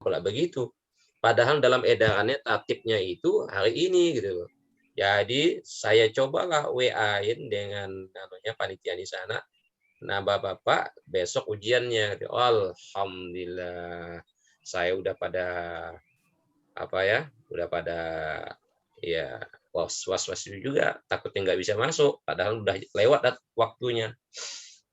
pula begitu. Padahal dalam edarannya tatipnya itu hari ini gitu loh. Jadi saya cobalah WA-in dengan panitia di sana. Nah, Bapak besok ujiannya. Alhamdulillah. Saya udah pada udah pada ya was-was juga, takutnya nggak bisa masuk, padahal udah lewat waktunya.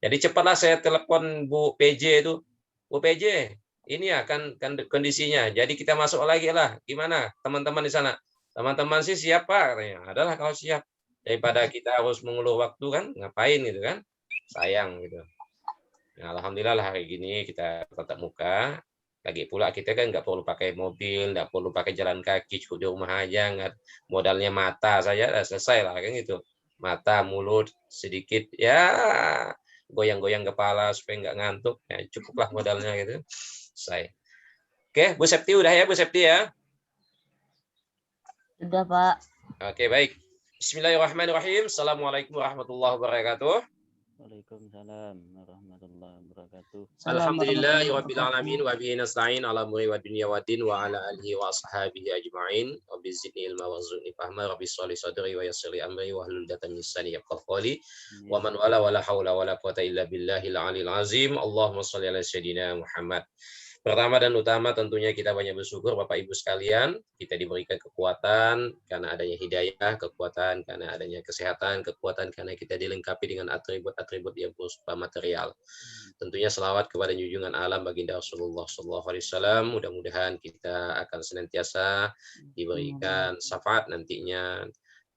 Jadi cepatlah saya telepon Bu PJ itu, Bu PJ, ini ya kan kondisinya. Jadi kita masuk lagi lah. Gimana teman-teman di sana? Teman-teman sih siap Pak, katanya. Adalah kalau siap. Daripada kita harus mengulur waktu kan, ngapain gitu kan? Sayang gitu. Nah, alhamdulillah lah hari gini kita tatap muka. Lagi pula kita kan nggak perlu pakai mobil, nggak perlu pakai jalan kaki, cukup di rumah aja. Nggak, modalnya mata saja, selesai lah kan gitu. Mata, mulut, sedikit ya goyang-goyang kepala supaya nggak ngantuk. Ya, cukuplah modalnya gitu. Selesai. Oke, Bu Septi udah ya Bu Septi ya? Sudah Pak. Oke, baik. Bismillahirrahmanirrahim. Assalamualaikum warahmatullahi wabarakatuh. Waalaikumsalam warahmatullahi wabarakatuh. Alhamdulillahirabbil alamin wa bihi nasta'in ala umuri wa dunya waddin wa ala alihi wa ashabihi ajma'in. Rabbi zidni ilma warzuqni fahma, rabbi sholli sadri wa yassir li amri wa hlul 'uqdatam min lisani yafqahu qawli. Wa man wala wala haula wala quwata illa billahil aliyil azim. Allahumma sholli ala sayyidina Muhammad. Pertama dan utama tentunya kita banyak bersyukur Bapak Ibu sekalian, kita diberikan kekuatan karena adanya hidayah, kekuatan karena adanya kesehatan, kekuatan karena kita dilengkapi dengan atribut-atribut yang berupa material. Tentunya selawat kepada junjungan alam baginda Rasulullah SAW. Mudah-mudahan kita akan senantiasa diberikan syafaat nantinya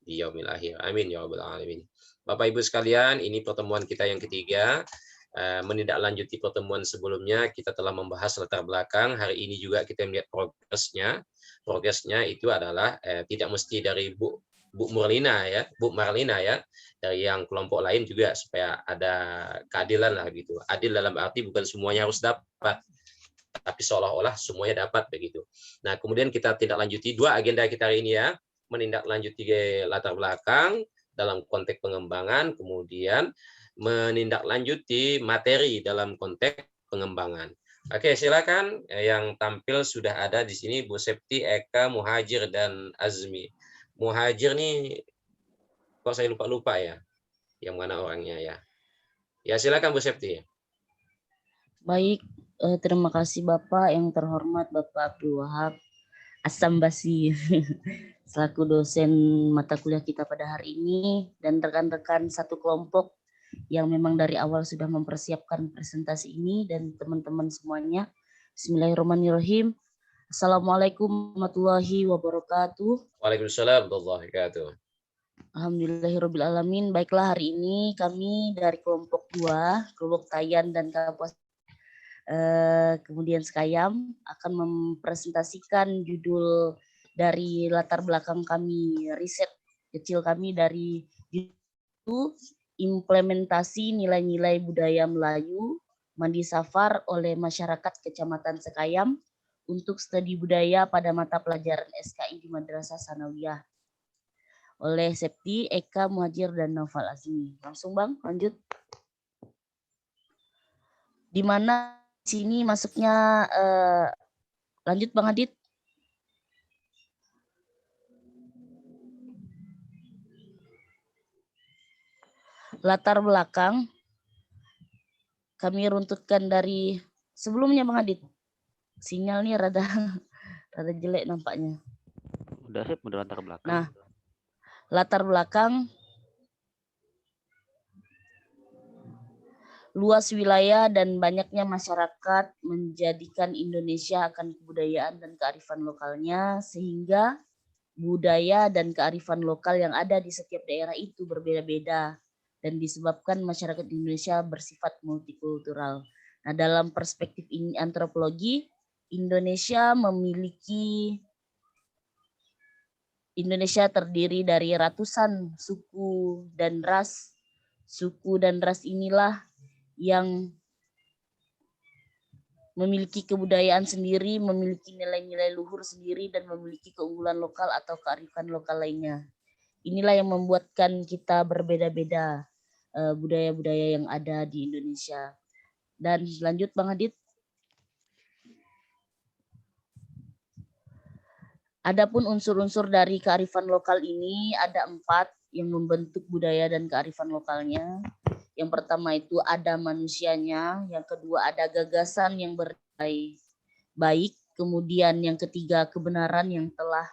di yaumil akhir. Amin ya rabbal alamin. Bapak Ibu sekalian, ini pertemuan kita yang ketiga. Menindaklanjuti pertemuan sebelumnya, kita telah membahas latar belakang. Hari ini juga kita melihat progresnya. Progresnya itu adalah tidak mesti dari Bu Marlina ya, dari yang kelompok lain juga supaya ada keadilan lah gitu. Adil dalam arti bukan semuanya harus dapat, tapi seolah-olah semuanya dapat begitu. Nah, kemudian kita tidak lanjuti dua agenda kita hari ini ya, menindaklanjuti latar belakang dalam konteks pengembangan, kemudian menindaklanjuti materi dalam konteks pengembangan. Oke, silakan yang tampil sudah ada di sini Bu Septi, Eka, Muhajir dan Azmi. Muhajir nih kok saya lupa ya, yang mana orangnya ya. Ya silakan Bu Septi. Baik, terima kasih Bapak yang terhormat Bapak Abdul Wahab As-Sambasi selaku dosen mata kuliah kita pada hari ini dan rekan-rekan satu kelompok yang memang dari awal sudah mempersiapkan presentasi ini dan teman-teman semuanya. Bismillahirrahmanirrahim. Assalamualaikum warahmatullahi wabarakatuh. Waalaikumsalam warahmatullahi wabarakatuh. Alhamdulillahirabbil alamin. Baiklah, hari ini kami dari kelompok 2, kelompok Tayan dan Kapuas kemudian Sekayam akan mempresentasikan judul dari latar belakang kami, riset kecil kami dari itu implementasi nilai-nilai budaya Melayu Mandi Safar oleh masyarakat Kecamatan Sekayam untuk studi budaya pada mata pelajaran SKI di Madrasah Sanawiyah oleh Septi, Eka, Muhajir, dan Naufal Azmi. Langsung Bang, lanjut. Di mana sini masuknya lanjut Bang Adit. Latar belakang kami runtutkan dari sebelumnya Bang Adit. Sinyal nih rada jelek nampaknya. Udah sip, udah latar belakang. Nah, latar belakang luas wilayah dan banyaknya masyarakat menjadikan Indonesia akan kebudayaan dan kearifan lokalnya, sehingga budaya dan kearifan lokal yang ada di setiap daerah itu berbeda-beda dan disebabkan masyarakat Indonesia bersifat multikultural. Nah, dalam perspektif ini antropologi, Indonesia terdiri dari ratusan suku dan ras. Suku dan ras inilah yang memiliki kebudayaan sendiri, memiliki nilai-nilai luhur sendiri, dan memiliki keunggulan lokal atau kearifan lokal lainnya. Inilah yang membuatkan kita berbeda-beda budaya-budaya yang ada di Indonesia. Dan lanjut Bang Adit. Adapun unsur-unsur dari kearifan lokal ini ada 4 yang membentuk budaya dan kearifan lokalnya. Yang pertama itu ada manusianya, yang kedua ada gagasan yang bernilai baik, kemudian yang ketiga kebenaran yang telah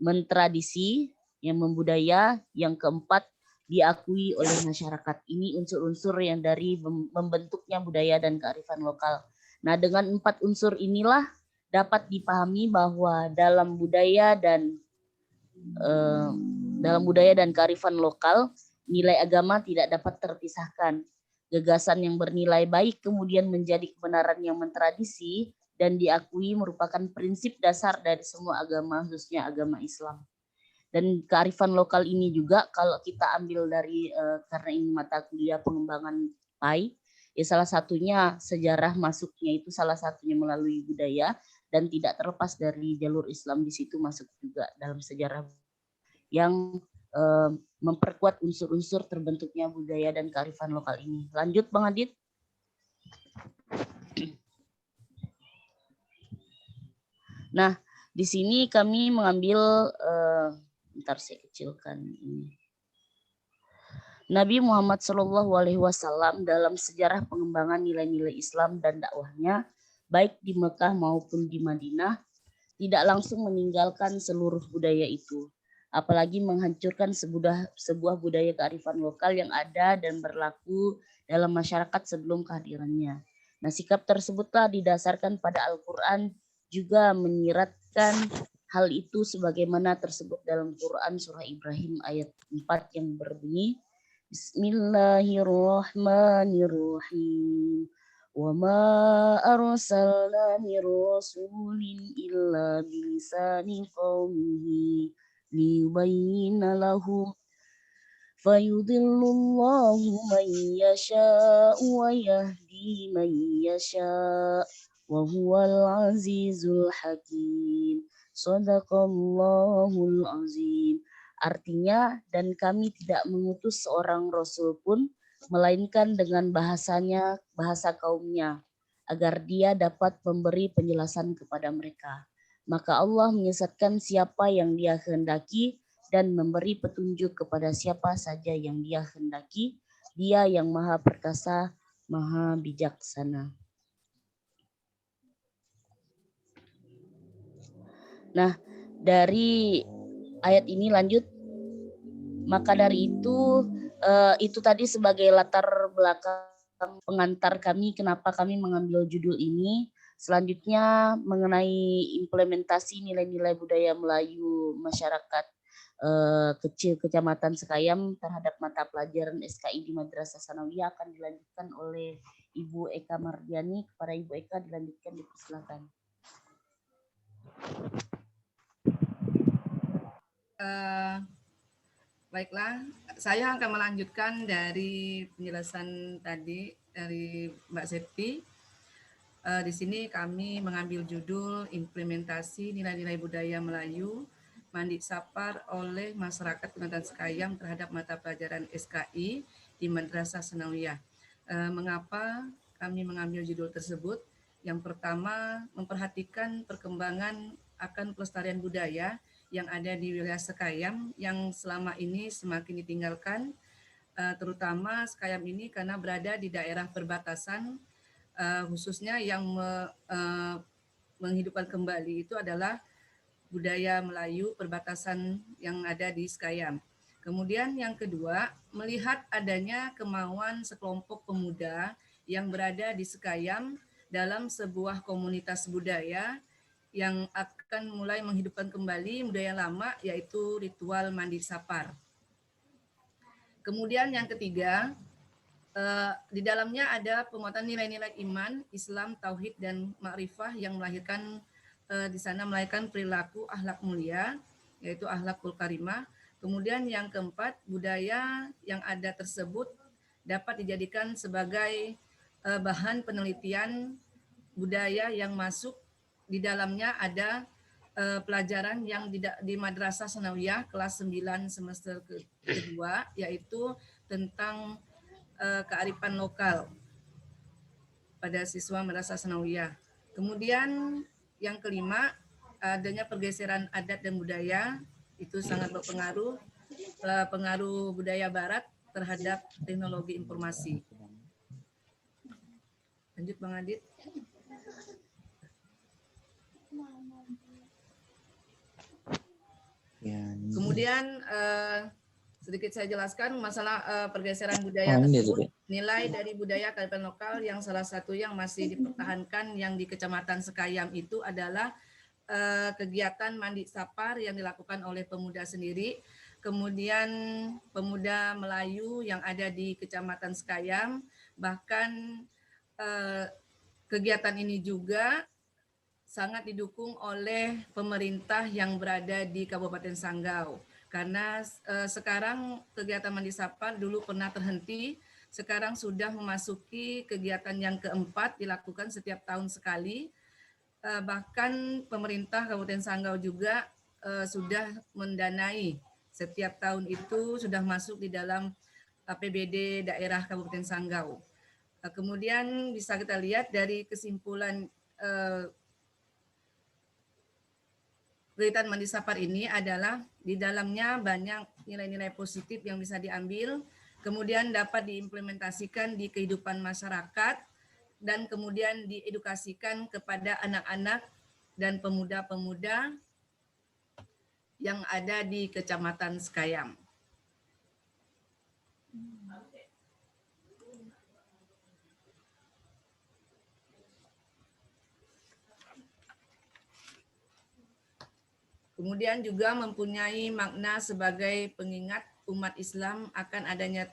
mentradisi, yang membudaya, yang keempat diakui oleh masyarakat. Ini unsur-unsur yang dari membentuknya budaya dan kearifan lokal. Nah, dengan 4 unsur inilah dapat dipahami bahwa dalam budaya dan kearifan lokal, nilai agama tidak dapat terpisahkan. Gagasan yang bernilai baik kemudian menjadi kebenaran yang mentradisi dan diakui merupakan prinsip dasar dari semua agama, khususnya agama Islam. Dan kearifan lokal ini juga kalau kita ambil dari karena ini mata kuliah pengembangan PAI, ya salah satunya sejarah masuknya itu salah satunya melalui budaya dan tidak terlepas dari jalur Islam di situ masuk juga dalam sejarah yang memperkuat unsur-unsur terbentuknya budaya dan kearifan lokal ini. Lanjut Bang Adit. Nah, di sini kami mengambil bentar saya kecilkan ini. Nabi Muhammad SAW dalam sejarah pengembangan nilai-nilai Islam dan dakwahnya, baik di Mekah maupun di Madinah, tidak langsung meninggalkan seluruh budaya itu, apalagi menghancurkan sebuah budaya kearifan lokal yang ada dan berlaku dalam masyarakat sebelum kehadirannya. Nah, sikap tersebutlah didasarkan pada Al-Quran juga menyiratkan hal itu sebagaimana tersebut dalam Quran surah Ibrahim ayat 4 yang berbunyi Bismillahirrahmanirrahim. Wa ma arsalna min rasulin illa bilisani qaumihi liyubayyina lahum fayudhillullahu man yasha'u wa yahdi man yasha' wa huwal azizul hakim. Shadaqallahul azim. Artinya, dan kami tidak mengutus seorang rasul pun melainkan dengan bahasanya, bahasa kaumnya, agar dia dapat memberi penjelasan kepada mereka. Maka Allah menyesatkan siapa yang dia kehendaki dan memberi petunjuk kepada siapa saja yang dia kehendaki. Dia yang maha perkasa, maha bijaksana. Nah, dari ayat ini lanjut. Maka dari itu tadi sebagai latar belakang pengantar kami kenapa kami mengambil judul ini. Selanjutnya mengenai implementasi nilai-nilai budaya Melayu masyarakat kecil Kecamatan Sekayam terhadap mata pelajaran SKI di Madrasah Sanawiyah akan dilanjutkan oleh Ibu Eka Mardiani. Kepada Ibu Eka dilanjutkan, dipersilakan. Baiklah, saya akan melanjutkan dari penjelasan tadi dari Mbak Septi. Di sini kami mengambil judul implementasi nilai-nilai budaya Melayu Mandi Sapar oleh masyarakat Kecamatan Sekayam terhadap mata pelajaran SKI di Madrasah Sanawiyah. Mengapa kami mengambil judul tersebut? Yang pertama, memperhatikan perkembangan akan pelestarian budaya yang ada di wilayah Sekayam yang selama ini semakin ditinggalkan, terutama Sekayam ini karena berada di daerah perbatasan, khususnya yang menghidupkan kembali itu adalah budaya Melayu perbatasan yang ada di Sekayam. Kemudian yang kedua, melihat adanya kemauan sekelompok pemuda yang berada di Sekayam dalam sebuah komunitas budaya yang akan mulai menghidupkan kembali budaya lama, yaitu ritual mandi sapar. Kemudian yang ketiga, di dalamnya ada penguatan nilai-nilai iman, Islam, tauhid, dan ma'rifah yang melahirkan di sana melahirkan perilaku akhlak mulia, yaitu akhlakul karimah. Kemudian yang keempat, budaya yang ada tersebut dapat dijadikan sebagai bahan penelitian budaya yang masuk. Di dalamnya ada pelajaran yang di Madrasah Sanawiyah kelas 9 semester kedua, yaitu tentang kearifan lokal pada siswa Madrasah Sanawiyah. Kemudian yang kelima, adanya pergeseran adat dan budaya itu sangat berpengaruh, pengaruh budaya Barat terhadap teknologi informasi. Lanjut Bang Adit. Kemudian sedikit saya jelaskan masalah pergeseran budaya tersebut. Nilai dari budaya kearifan lokal yang salah satu yang masih dipertahankan yang di Kecamatan Sekayam itu adalah kegiatan mandi sapar yang dilakukan oleh pemuda sendiri. Kemudian pemuda Melayu yang ada di Kecamatan Sekayam, bahkan kegiatan ini juga sangat didukung oleh pemerintah yang berada di Kabupaten Sanggau. Karena sekarang kegiatan mandi sapar dulu pernah terhenti, sekarang sudah memasuki kegiatan yang keempat dilakukan setiap tahun sekali. Bahkan pemerintah Kabupaten Sanggau juga sudah mendanai setiap tahun itu sudah masuk di dalam APBD daerah Kabupaten Sanggau. Kemudian bisa kita lihat dari kesimpulan kegiatan mandi sapar ini adalah di dalamnya banyak nilai-nilai positif yang bisa diambil, kemudian dapat diimplementasikan di kehidupan masyarakat, dan kemudian diedukasikan kepada anak-anak dan pemuda-pemuda yang ada di Kecamatan Sekayam. Kemudian juga mempunyai makna sebagai pengingat umat Islam akan adanya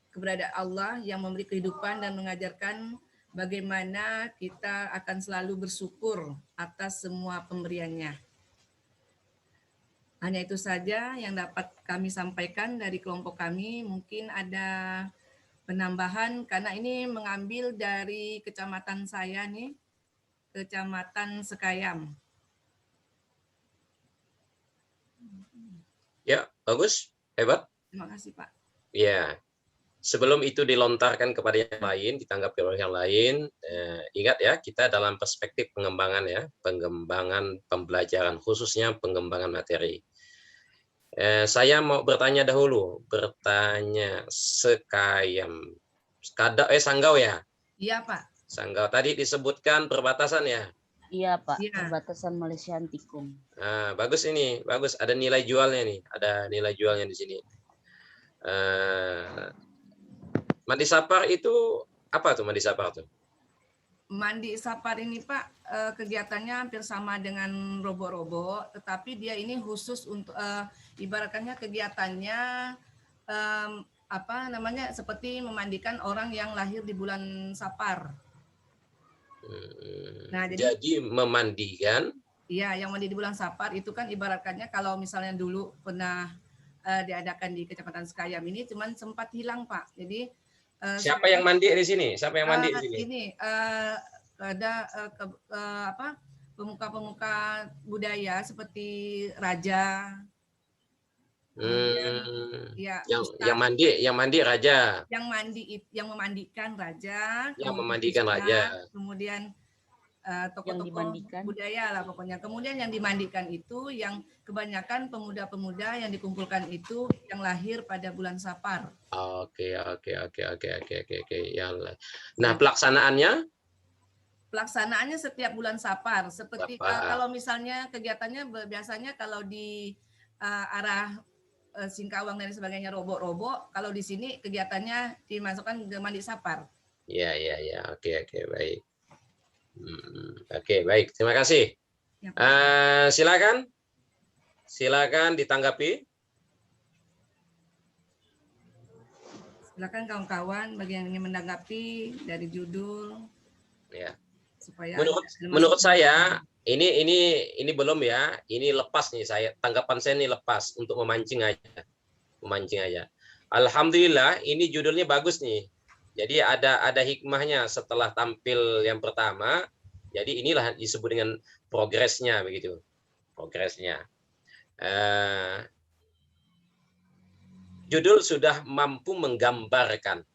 keberadaan Allah yang memberi kehidupan dan mengajarkan bagaimana kita akan selalu bersyukur atas semua pemberiannya. Hanya itu saja yang dapat kami sampaikan dari kelompok kami. Mungkin ada penambahan karena ini mengambil dari kecamatan saya nih, Kecamatan Sekayam. Ya, bagus, hebat. Terima kasih Pak. Ya, sebelum itu dilontarkan kepada yang lain, ditanggapi oleh yang lain, ingat ya, kita dalam perspektif pengembangan ya, pengembangan pembelajaran, khususnya pengembangan materi. Saya mau bertanya dahulu, Sekayam, Sanggau ya? Iya Pak. Sanggau tadi disebutkan perbatasan ya? Iya Pak, Iya. perbatasan Malaysia Antikum. Nah, bagus ini, bagus. Ada nilai jualnya nih, ada nilai jualnya di sini. Mandi sapar itu apa tuh mandi sapar tuh? Mandi sapar ini Pak kegiatannya hampir sama dengan robo-robo, tetapi dia ini khusus untuk ibaratnya kegiatannya seperti memandikan orang yang lahir di bulan Sapar. Nah, jadi memandikan. Iya, yang mandi di bulan Sapar itu kan ibaratkannya kalau misalnya dulu pernah diadakan di Kecamatan Sekayam ini cuman sempat hilang Pak. Jadi siapa yang mandi di sini? Siapa yang mandi di sini? Ini ada pemuka-pemuka budaya seperti raja. Ya, yang mandi raja. Yang memandikan raja. Yang memandikan raja. Kemudian tokoh-tokoh budaya lah pokoknya. Kemudian yang dimandikan itu yang kebanyakan pemuda-pemuda yang dikumpulkan itu yang lahir pada bulan Sapar. Oke. Nah, pelaksanaannya? Pelaksanaannya setiap bulan Sapar. Seperti kalau misalnya kegiatannya biasanya kalau di arah Singkawang dan sebagainya robo-robo, kalau di sini kegiatannya dimasukkan ke mandi sapar. Ya. Oke, baik. Oke, baik. Terima kasih. Ya, silakan ditanggapi. Silakan kawan-kawan bagi yang ingin menanggapi dari judul. Ya. Supaya menurut saya ini belum ya, ini lepas nih tanggapan saya ini lepas untuk memancing aja. Alhamdulillah ini judulnya bagus nih. Jadi ada hikmahnya setelah tampil yang pertama. Jadi inilah disebut dengan progresnya begitu. Progresnya. Judul sudah mampu menggambarkan.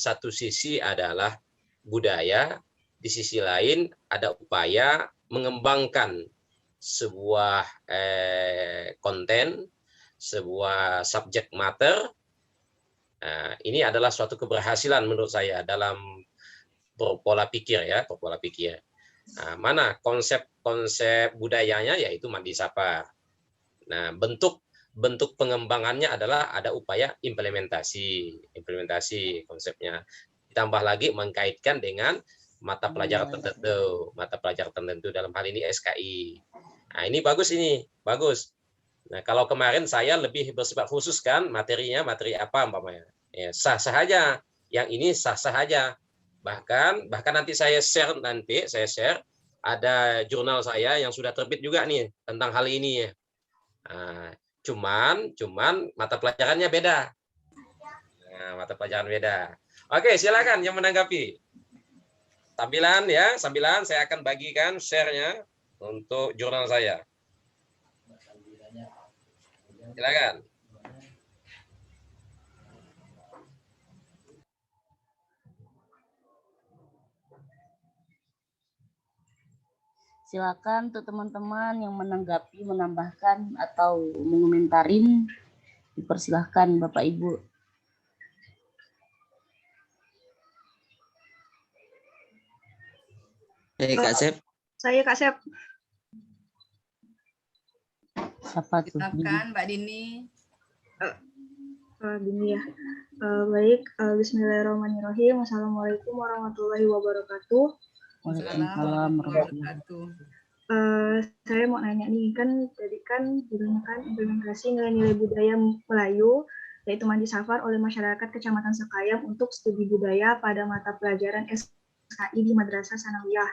Satu sisi adalah budaya, di sisi lain ada upaya mengembangkan sebuah konten, sebuah subject matter. Nah, ini adalah suatu keberhasilan menurut saya dalam berpola pikir ya, berpola pikir. Nah, mana konsep budayanya yaitu Mandi Sapa. Nah, bentuk pengembangannya adalah ada upaya implementasi konsepnya. Ditambah lagi mengkaitkan dengan mata pelajaran tertentu dalam hal ini SKI. Nah, ini bagus ini, bagus. Nah, kalau kemarin saya lebih bersifat khusus kan materinya, materi apa umpamanya. Ya, sah-sah aja. Yang ini sah-sah aja. Bahkan nanti saya share ada jurnal saya yang sudah terbit juga nih tentang hal ini ya. Nah, cuman mata pelajarannya beda. Nah, mata pelajaran beda. Oke, silakan yang menanggapi. Sambilan saya akan bagikan share-nya untuk jurnal saya. Silakan. Silakan untuk teman-teman yang menanggapi, menambahkan atau mengomentarin, dipersilahkan Bapak Ibu. Kak Sep. Saya Kak Sep. Siapa tuh? Silakan Mbak Dini. Dini ya. Baik, bismillahirrahmanirrahim. Assalamualaikum warahmatullahi wabarakatuh. Waalaikumsalam warahmatullahi wabarakatuh. Saya mau nanya nih, kan tadi kan judulnya kan implementasi nilai-nilai budaya Melayu, yaitu Mandi Safar oleh masyarakat Kecamatan Sekayam untuk studi budaya pada mata pelajaran SKI di Madrasah Sanawiyah.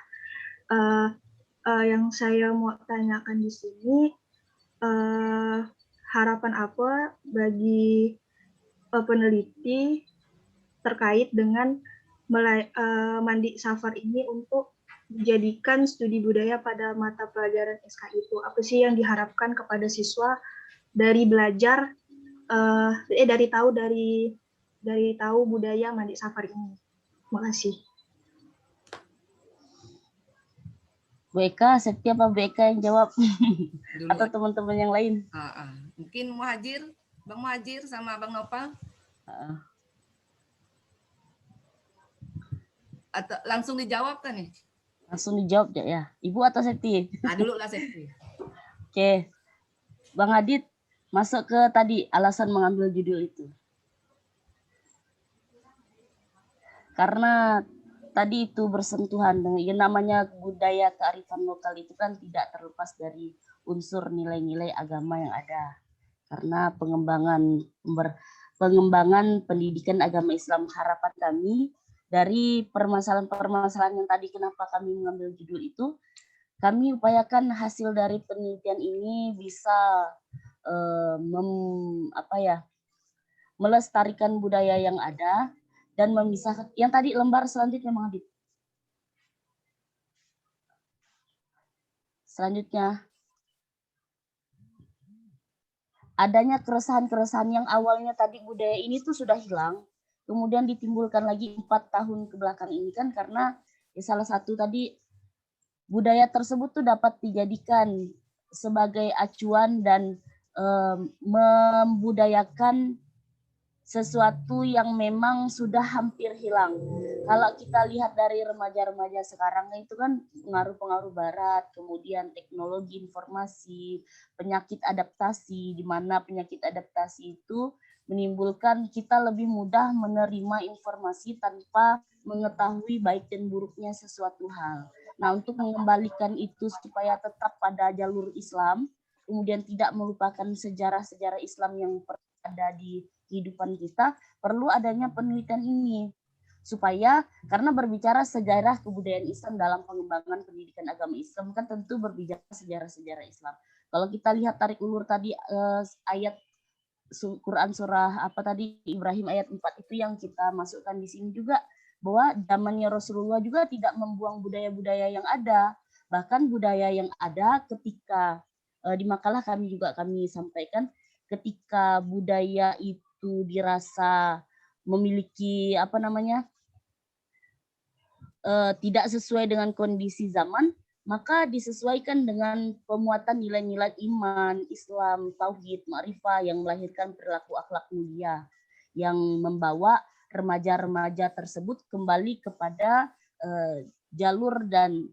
Yang saya mau tanyakan di sini, harapan apa bagi peneliti terkait dengan Mandi Safar ini untuk dijadikan studi budaya pada mata pelajaran SKI itu? Apa sih yang diharapkan kepada siswa dari belajar dari tahu budaya Mandi Safar ini? Terima kasih. BK, setiap apa BK yang jawab? Atau teman-teman yang lain? Mungkin Bang Muhajir sama Bang Nopal? Atau langsung dijawab kan nih? Langsung dijawab ya. Ibu atau Septi? Dulu lah Septi. Oke. Bang Adit, masuk ke tadi alasan mengambil judul itu. Karena tadi itu bersentuhan dengan yang namanya budaya kearifan lokal itu kan tidak terlepas dari unsur nilai-nilai agama yang ada. Karena pengembangan pendidikan agama Islam, harapan kami dari permasalahan-permasalahan yang tadi kenapa kami mengambil judul itu, kami upayakan hasil dari penelitian ini bisa melestarikan budaya yang ada dan memisahkan. Yang tadi lembar selanjutnya Bang Adit. Selanjutnya, adanya keresahan-keresahan yang awalnya tadi budaya ini tuh sudah hilang, kemudian ditimbulkan lagi 4 tahun ke belakang ini kan karena salah satu tadi budaya tersebut tuh dapat dijadikan sebagai acuan dan membudayakan sesuatu yang memang sudah hampir hilang. Kalau kita lihat dari remaja-remaja sekarang itu kan pengaruh-pengaruh barat, kemudian teknologi informasi, penyakit adaptasi, di mana penyakit adaptasi itu menimbulkan kita lebih mudah menerima informasi tanpa mengetahui baik dan buruknya sesuatu hal. Nah, untuk mengembalikan itu supaya tetap pada jalur Islam, kemudian tidak melupakan sejarah-sejarah Islam yang ada di kehidupan kita, perlu adanya penelitian ini. Supaya, karena berbicara sejarah kebudayaan Islam dalam pengembangan pendidikan agama Islam, kan tentu berbicara sejarah-sejarah Islam. Kalau kita lihat tarik ulur tadi, ayat Quran surah apa tadi, Ibrahim ayat 4 itu yang kita masukkan di sini juga, bahwa zamannya Rasulullah juga tidak membuang budaya-budaya yang ada. Bahkan budaya yang ada ketika, di makalah kami sampaikan, ketika budaya itu dirasa memiliki tidak sesuai dengan kondisi zaman, maka disesuaikan dengan pemuatan nilai-nilai iman, Islam, tauhid, ma'rifah yang melahirkan perilaku akhlak mulia yang membawa remaja-remaja tersebut kembali kepada jalur dan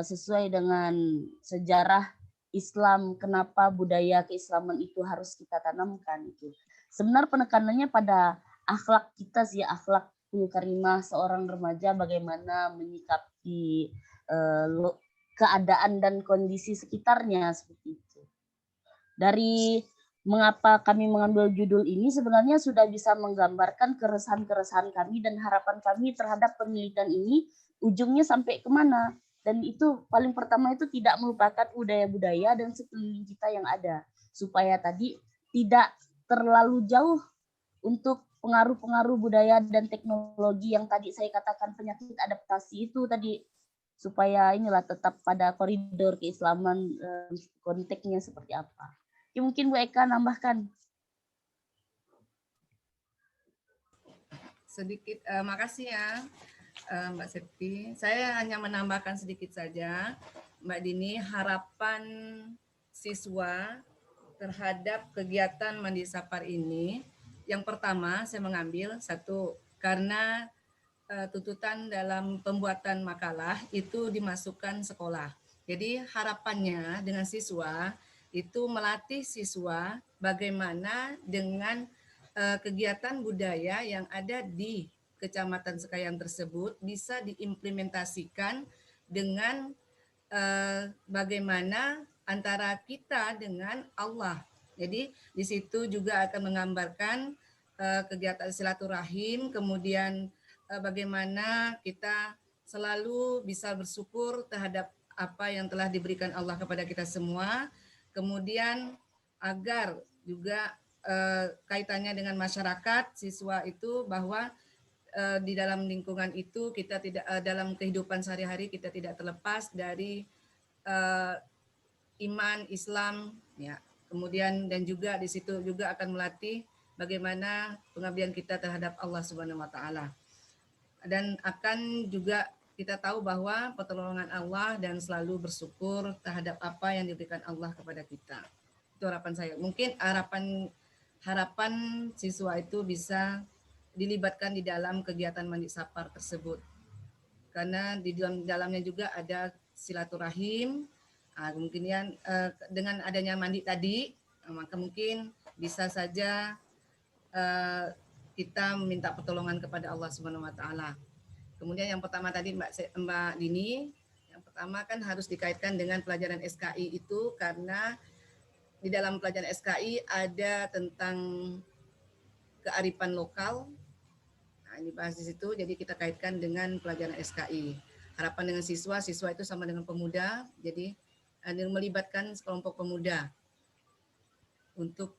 sesuai dengan sejarah Islam, kenapa budaya keislaman itu harus kita tanamkan itu. Sebenarnya penekanannya pada akhlak kita sih, akhlak karimah seorang remaja, bagaimana menyikapi keadaan dan kondisi sekitarnya seperti itu. Dari mengapa kami mengambil judul ini sebenarnya sudah bisa menggambarkan keresahan-keresahan kami dan harapan kami terhadap penelitian ini ujungnya sampai kemana. Dan itu paling pertama itu tidak melupakan budaya-budaya dan sekeliling kita yang ada. Supaya tadi tidak terlalu jauh untuk pengaruh-pengaruh budaya dan teknologi yang tadi saya katakan penyakit adaptasi itu tadi. Supaya inilah tetap pada koridor keislaman, konteksnya seperti apa. Ya, mungkin Bu Eka nambahkan. Sedikit, makasih ya Mbak Septi. Saya hanya menambahkan sedikit saja, Mbak Dini, harapan siswa terhadap kegiatan Mandi Safar ini. Yang pertama saya mengambil satu, karena tuntutan dalam pembuatan makalah itu dimasukkan sekolah. Jadi harapannya dengan siswa itu melatih siswa bagaimana dengan kegiatan budaya yang ada di Kecamatan Sekayan tersebut bisa diimplementasikan dengan bagaimana antara kita dengan Allah. Jadi di situ juga akan menggambarkan kegiatan silaturahim, kemudian bagaimana kita selalu bisa bersyukur terhadap apa yang telah diberikan Allah kepada kita semua. Kemudian agar juga kaitannya dengan masyarakat, siswa itu bahwa di dalam lingkungan itu kita tidak dalam kehidupan sehari-hari kita tidak terlepas dari iman Islam, ya. Kemudian dan juga di situ juga akan melatih bagaimana pengabdian kita terhadap Allah Subhanahu wa taala. Dan akan juga kita tahu bahwa pertolongan Allah dan selalu bersyukur terhadap apa yang diberikan Allah kepada kita. Itu harapan saya. Mungkin harapan siswa itu bisa dilibatkan di dalam kegiatan Mandi Safar tersebut. Karena di dalamnya juga ada silaturahim. Kemungkinan dengan adanya mandi tadi, maka mungkin bisa saja kita meminta pertolongan kepada Allah Subhanahu wa taala. Kemudian yang pertama tadi Mbak Dini, yang pertama kan harus dikaitkan dengan pelajaran SKI itu, karena di dalam pelajaran SKI ada tentang kearifan lokal. Nah, ini bahas di situ, jadi kita kaitkan dengan pelajaran SKI. Harapan dengan siswa itu sama dengan pemuda, jadi melibatkan sekelompok pemuda untuk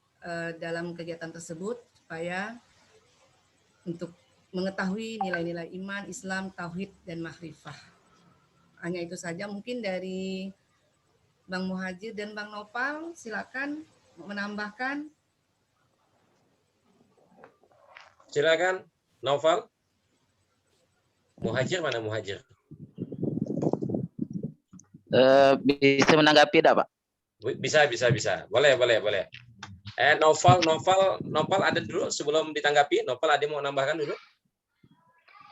dalam kegiatan tersebut supaya untuk mengetahui nilai-nilai iman, Islam, tauhid, dan makrifah. Hanya itu saja mungkin dari Bang Muhajir dan Bang Nopal, silakan menambahkan. Silakan, Naufal. Muhajir mana Muhajir? Bisa menanggapi tidak, Pak? Bisa. Boleh. Naufal ada dulu sebelum ditanggapi. Naufal ada mau nambahkan dulu?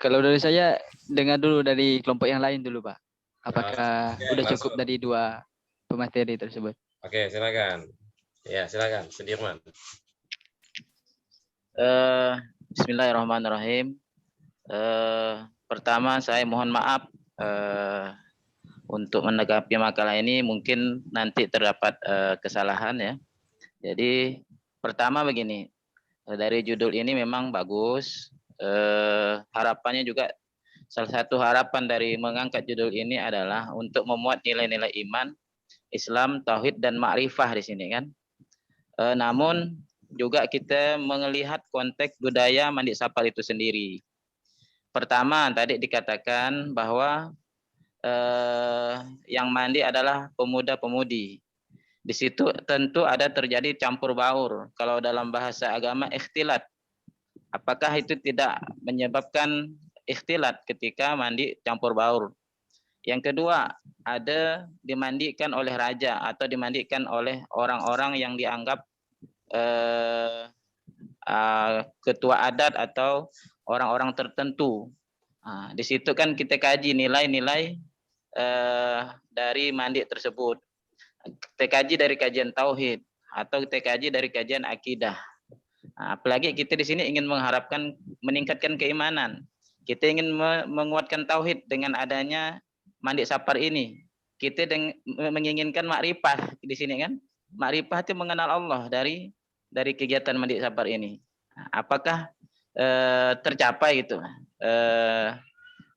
Kalau dari saya, dengar dulu dari kelompok yang lain dulu, Pak. Apakah Oke, udah langsung. cukup dari dua pemateri tersebut? Oke, silakan. Ya, silakan, Sudirman. Bismillahirrahmanirrahim. Pertama, saya mohon maaf untuk menanggapi makalah ini mungkin nanti terdapat kesalahan ya. Jadi pertama begini, dari judul ini memang bagus. Harapannya juga, salah satu harapan dari mengangkat judul ini adalah untuk memuat nilai-nilai iman, Islam, tauhid, dan makrifah di sini kan. Namun juga kita melihat konteks budaya Mandi Safar itu sendiri. Pertama tadi dikatakan bahwa yang mandi adalah pemuda-pemudi. Di situ tentu ada terjadi campur baur. Kalau dalam bahasa agama ikhtilat. Apakah itu tidak menyebabkan ikhtilat ketika mandi campur baur. Yang kedua, ada dimandikan oleh raja atau dimandikan oleh orang-orang yang dianggap ketua adat atau orang-orang tertentu. Nah, di situ kan kita kaji nilai-nilai dari mandi tersebut. Kita kaji dari kajian tauhid atau kita kaji dari kajian akidah. Nah, apalagi kita di sini ingin mengharapkan meningkatkan keimanan. Kita ingin menguatkan tauhid dengan adanya mandi safar ini. Kita menginginkan makrifah di sini kan. Makrifah itu mengenal Allah dari kegiatan mandi safar ini. Apakah tercapai gitu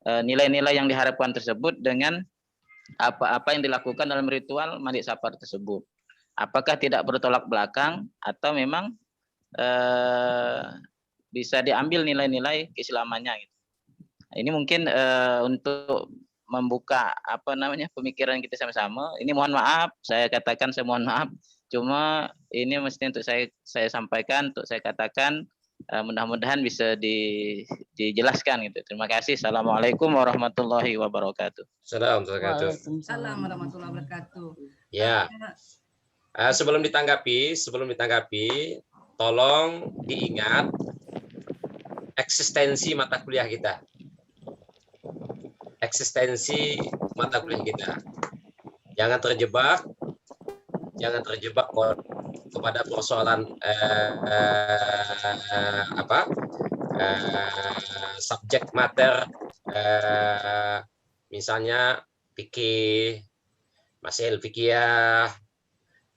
nilai-nilai yang diharapkan tersebut dengan apa yang dilakukan dalam ritual mandi safar tersebut? Apakah tidak bertolak belakang atau memang bisa diambil nilai-nilai keislamannya gitu. Ini mungkin untuk membuka pemikiran kita sama-sama. Ini mohon maaf, saya katakan saya mohon maaf. Cuma ini mesti untuk saya sampaikan, untuk saya katakan, mudah-mudahan bisa dijelaskan gitu. Terima kasih. Assalamualaikum warahmatullahi wabarakatuh. Assalamualaikum warahmatullahi wabarakatuh. Ya. Sebelum ditanggapi, tolong diingat eksistensi mata kuliah kita. Jangan terjebak kepada persoalan subjek mater, misalnya fikih, masail fikih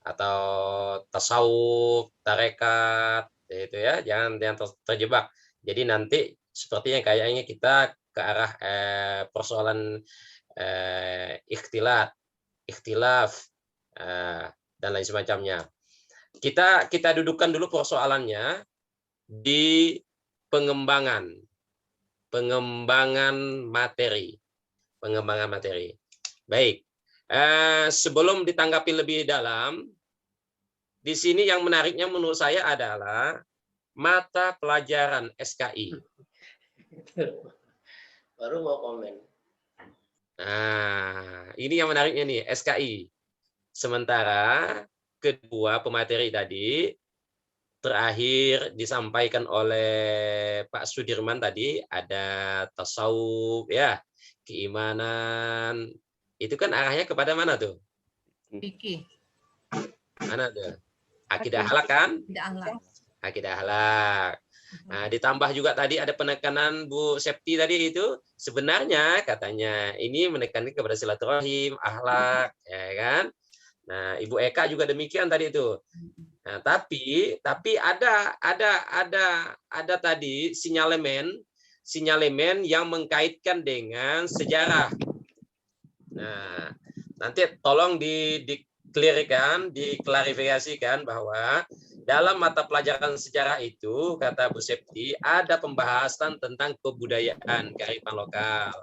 atau tasawuf, tarekat, itu ya, jangan terjebak. Jadi nanti sepertinya kayaknya kita ke arah persoalan ikhtilaf dan lain semacamnya. Kita dudukkan dulu persoalannya di pengembangan materi. Baik. Sebelum ditanggapi lebih dalam, di sini yang menariknya menurut saya adalah mata pelajaran SKI. Baru mau komen. Nah, ini yang menariknya nih, SKI. Sementara kedua pemateri tadi terakhir disampaikan oleh Pak Sudirman tadi ada tasawuf ya, keimanan. Itu kan arahnya kepada mana tuh? Fikih. Mana tuh? Akidah akhlak kan? Akidah akhlak. Nah, ditambah juga tadi ada penekanan Bu Septi tadi itu sebenarnya katanya ini menekankan kepada silaturahim, akhlak, ya kan? Nah, Ibu Eka juga demikian tadi itu. Nah, tapi ada tadi sinyalemen yang mengkaitkan dengan sejarah. Nah, nanti tolong diklarifikasikan bahwa dalam mata pelajaran sejarah itu, kata Bu Septi, ada pembahasan tentang kebudayaan kearifan lokal.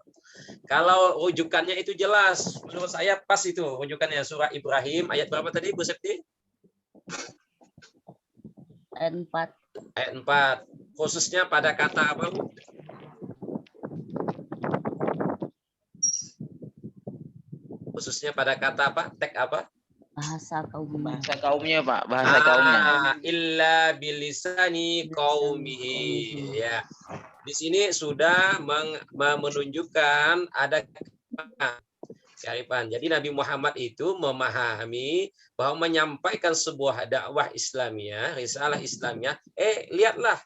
Kalau rujukannya itu jelas, menurut saya pas itu rujukannya surah Ibrahim ayat berapa tadi Bu Septi? Ayat 4. Ayat 4. Khususnya pada kata apa, Bu? Khususnya pada kata apa? Teks apa? Bahasa kaumnya. Bahasa kaumnya, Pak. Bahasa kaumnya. Illa bilisani qaumihi. Ya. Di sini sudah menunjukkan ada kearifan. Jadi Nabi Muhammad itu memahami bahwa menyampaikan sebuah dakwah Islamiyah, risalah Islamiyah, lihatlah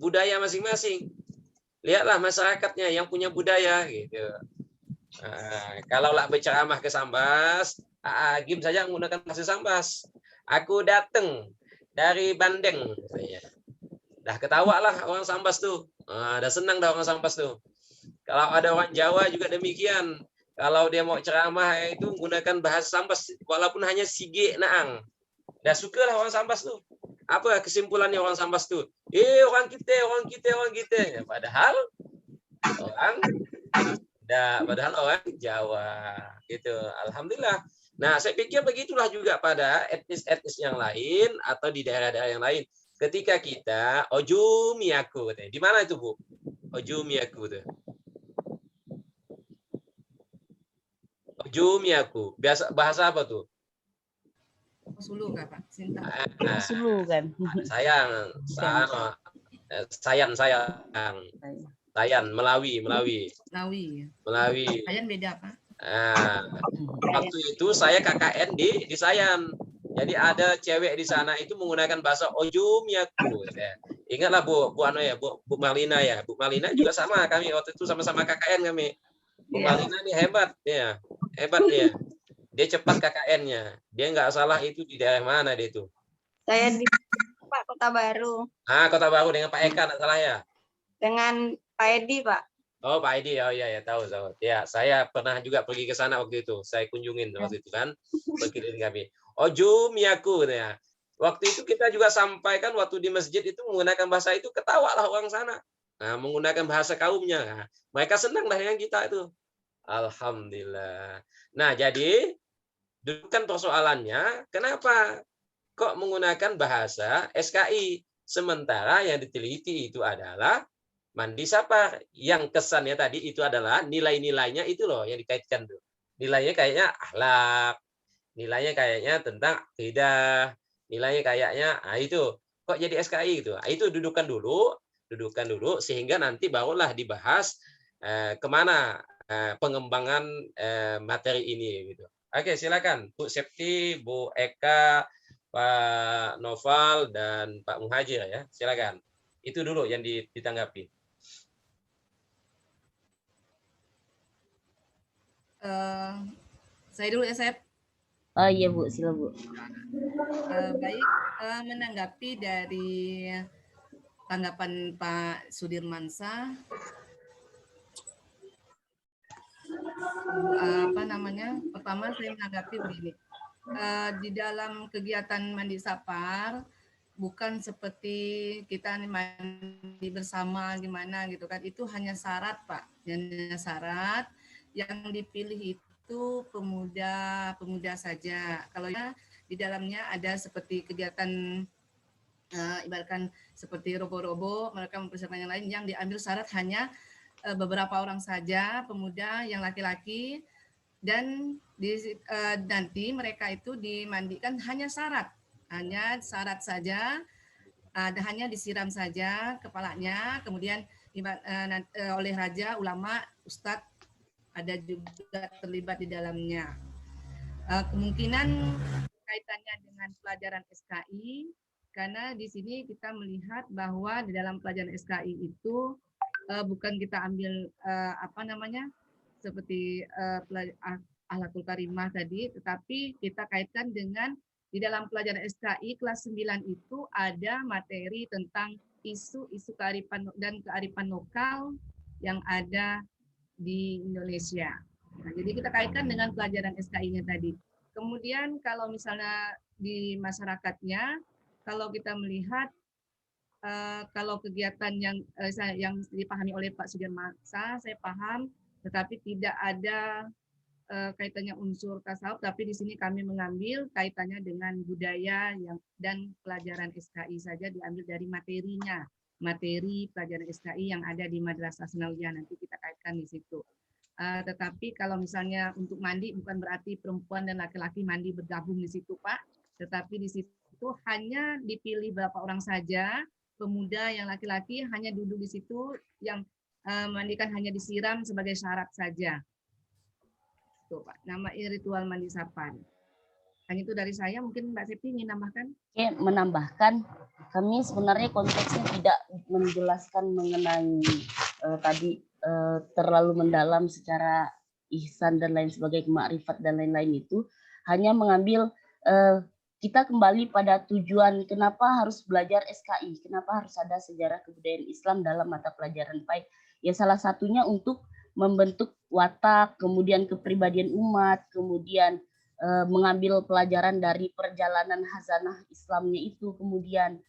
budaya masing-masing. Lihatlah masyarakatnya yang punya budaya gitu. Kalau lah berceramah ke Sambas, Agim saja menggunakan bahasa Sambas. Aku datang dari Bandeng. Dah ketawa lah orang Sambas tuh. Dah senang dah orang Sambas tuh. Kalau ada orang Jawa juga demikian. Kalau dia mau ceramah itu menggunakan bahasa Sambas, walaupun hanya sige naang. Dah suka lah orang Sambas tuh. Apa kesimpulannya orang Sambas tuh? Orang kita. Ya, padahal orang Jawa gitu. Alhamdulillah. Nah, saya pikir begitulah juga pada etnis-etnis yang lain atau di daerah-daerah yang lain. Ketika kita ojumiaku, di mana itu Bu? Ojumiaku tuh. Ojumiaku. Biasa bahasa apa tuh? Sulu kah Pak? Sinta. Sulu kan. Sayang, sayang, Melawi. Nawi. Sayan beda Pak. Waktu itu saya KKN di Sayan. Jadi ada cewek di sana itu menggunakan bahasa Ojumiaku. Ingatlah Bu Marlina ya. Bu Marlina juga sama kami waktu itu sama-sama KKN kami. Bu Marlina ini hebat ya. Hebat dia. Dia cepat KKN-nya. Dia nggak salah itu di daerah mana dia itu. Saya di Pak Kota Baru. Kota Baru dengan Pak Eka nggak salah ya. Dengan Pak Edi, Pak. Oh, Pak Edi. Oh iya ya, tahu. Ya, saya pernah juga pergi ke sana waktu itu. Saya kunjungin waktu itu kan. Berkeliling kami. Ojumiaku ya. Waktu itu kita juga sampaikan waktu di masjid itu menggunakan bahasa itu, ketawalah orang sana. Nah, menggunakan bahasa kaumnya. Nah, mereka senang dengan kita itu. Alhamdulillah. Nah, jadi dudukan persoalannya, kenapa kok menggunakan bahasa SKI? Sementara yang diteliti itu adalah mandi safar. Yang kesannya tadi itu adalah nilai-nilainya itu loh yang dikaitkan tuh. Nilainya kayaknya akhlak, nilainya kayaknya tentang akidah, nilainya kayaknya itu. Kok jadi SKI gitu? Itu dudukan dulu sehingga nanti barulah dibahas kemana pengembangan materi ini gitu. Oke, silakan Bu Septi, Bu Eka, Pak Noval dan Pak Muhajir ya. Silakan. Itu dulu yang ditanggapi. Saya dulu ya, Sep. Oh iya Bu, sila Bu. Baik, menanggapi dari tanggapan Pak Sudirmansa, pertama saya menanggapi begini, di dalam kegiatan mandi safar bukan seperti kita mandi bersama gimana gitu kan, itu hanya syarat Pak, hanya syarat yang dipilih itu pemuda saja. Kalau ya di dalamnya ada seperti kegiatan ibaratkan seperti robo-robo, mereka mempersiapkan yang lain, yang diambil syarat hanya beberapa orang saja, pemuda yang laki-laki, dan nanti mereka itu dimandikan hanya syarat saja, hanya disiram saja kepalanya, kemudian oleh raja, ulama, ustadz ada juga terlibat di dalamnya. Kemungkinan kaitannya dengan pelajaran SKI, karena di sini kita melihat bahwa di dalam pelajaran SKI itu bukan kita ambil seperti akhlakul karimah tadi, tetapi kita kaitkan dengan di dalam pelajaran SKI kelas 9 itu ada materi tentang isu-isu kearifan dan kearifan lokal yang ada di Indonesia. Nah, jadi kita kaitkan dengan pelajaran SKI-nya tadi. Kemudian kalau misalnya di masyarakatnya, kalau kita melihat kalau kegiatan yang dipahami oleh Pak Sudirmansa, saya paham, tetapi tidak ada kaitannya unsur tasawuf, tapi di sini kami mengambil kaitannya dengan budaya dan pelajaran SKI saja, diambil dari materinya, materi pelajaran SKI yang ada di Madrasah Sanawiyah, nanti kita kaitkan di situ. Tetapi kalau misalnya untuk mandi bukan berarti perempuan dan laki-laki mandi bergabung di situ Pak, tetapi di situ hanya dipilih beberapa orang saja, pemuda yang laki-laki hanya duduk di situ, yang mandikan hanya disiram sebagai syarat saja. Tuh Pak, nama ritual mandi safar. Hanya itu dari saya, mungkin Mbak Septi ingin nambahkan? Oke, menambahkan, kami sebenarnya konteksnya tidak menjelaskan mengenai tadi terlalu mendalam secara ihsan dan lain sebagainya, makrifat dan lain-lain itu, hanya mengambil kita kembali pada tujuan kenapa harus belajar SKI, kenapa harus ada sejarah kebudayaan Islam dalam mata pelajaran baik. Ya salah satunya untuk membentuk watak, kemudian kepribadian umat, kemudian mengambil pelajaran dari perjalanan hazanah Islamnya itu, kemudian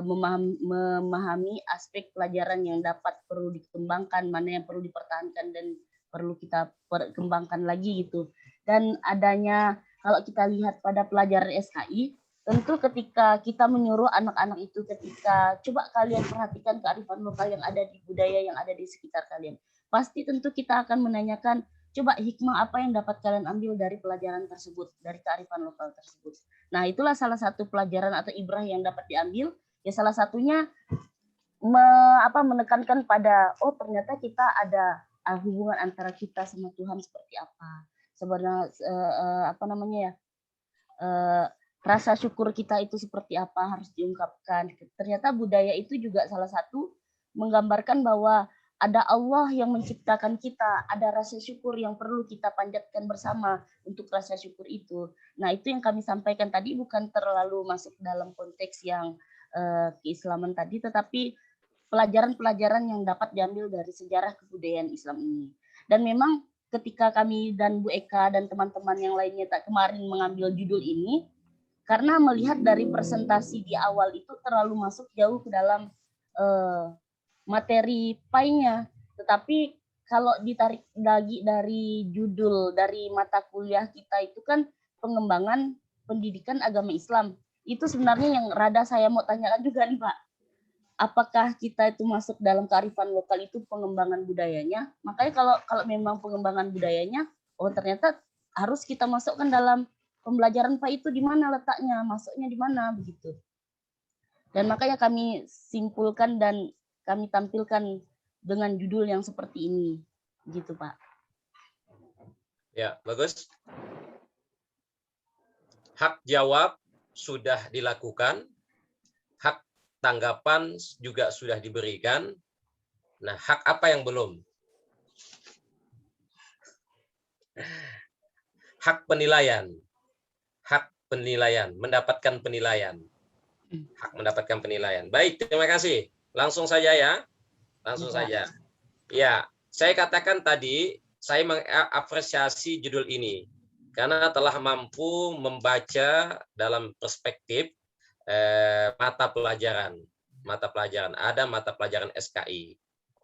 memahami aspek pelajaran yang dapat perlu dikembangkan, mana yang perlu dipertahankan dan perlu kita kembangkan lagi gitu. Dan adanya, kalau kita lihat pada pelajaran SKI, tentu ketika kita menyuruh anak-anak itu, ketika coba kalian perhatikan kearifan lokal yang ada di budaya yang ada di sekitar kalian, pasti tentu kita akan menanyakan, coba hikmah apa yang dapat kalian ambil dari pelajaran tersebut, dari kearifan lokal tersebut. Nah, itulah salah satu pelajaran atau ibrah yang dapat diambil. Ya salah satunya menekankan pada, oh ternyata kita ada hubungan antara kita sama Tuhan seperti apa. Sebenarnya rasa syukur kita itu seperti apa harus diungkapkan. Ternyata budaya itu juga salah satu menggambarkan bahwa ada Allah yang menciptakan kita, ada rasa syukur yang perlu kita panjatkan bersama untuk rasa syukur itu. Nah, itu yang kami sampaikan tadi bukan terlalu masuk dalam konteks yang keislaman tadi, tetapi pelajaran-pelajaran yang dapat diambil dari sejarah kebudayaan Islam ini. Dan memang ketika kami dan Bu Eka dan teman-teman yang lainnya kemarin mengambil judul ini, karena melihat dari presentasi di awal itu terlalu masuk jauh ke dalam materi PAI-nya. Tetapi kalau ditarik lagi dari judul, dari mata kuliah kita itu kan pengembangan pendidikan agama Islam. Itu sebenarnya yang rada saya mau tanyakan juga nih Pak. Apakah kita itu masuk dalam kearifan lokal itu pengembangan budayanya? Makanya kalau memang pengembangan budayanya, oh ternyata harus kita masukkan dalam pembelajaran Pak itu di mana letaknya, masuknya di mana begitu. Dan makanya kami simpulkan dan kami tampilkan dengan judul yang seperti ini, gitu Pak. Ya, bagus. Hak jawab sudah dilakukan, hak tanggapan juga sudah diberikan. Nah, hak apa yang belum? Hak penilaian. Hak penilaian, mendapatkan penilaian. Hak mendapatkan penilaian. Baik, terima kasih. Langsung saja ya. Langsung saja. Ya, saya katakan tadi, saya mengapresiasi judul ini. Karena telah mampu membaca dalam perspektif mata pelajaran. Ada mata pelajaran SKI.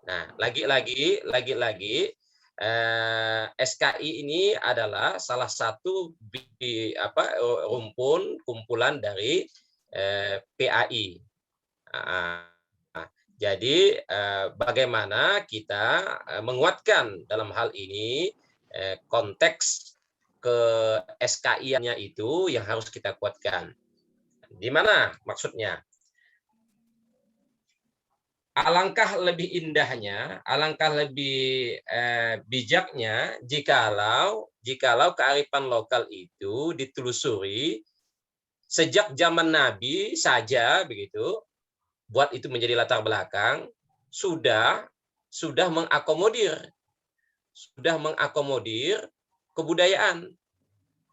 Nah, lagi-lagi SKI ini adalah salah satu rumpun kumpulan dari PAI. Jadi bagaimana kita menguatkan dalam hal ini konteks ke SKI-nya itu yang harus kita kuatkan. Di mana maksudnya? Alangkah lebih indahnya, alangkah lebih bijaknya jikalau kearifan lokal itu ditelusuri sejak zaman Nabi saja begitu, buat itu menjadi latar belakang, sudah mengakomodir kebudayaan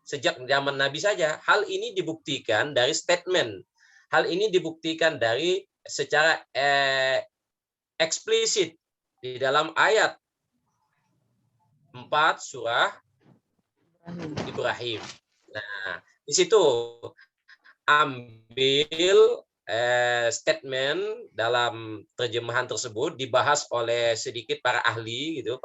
sejak zaman Nabi saja. Hal ini dibuktikan dari statement, hal ini dibuktikan dari secara eksplisit di dalam ayat 4 surah Ibrahim. Nah, di situ ambil statement dalam terjemahan tersebut dibahas oleh sedikit para ahli gitu,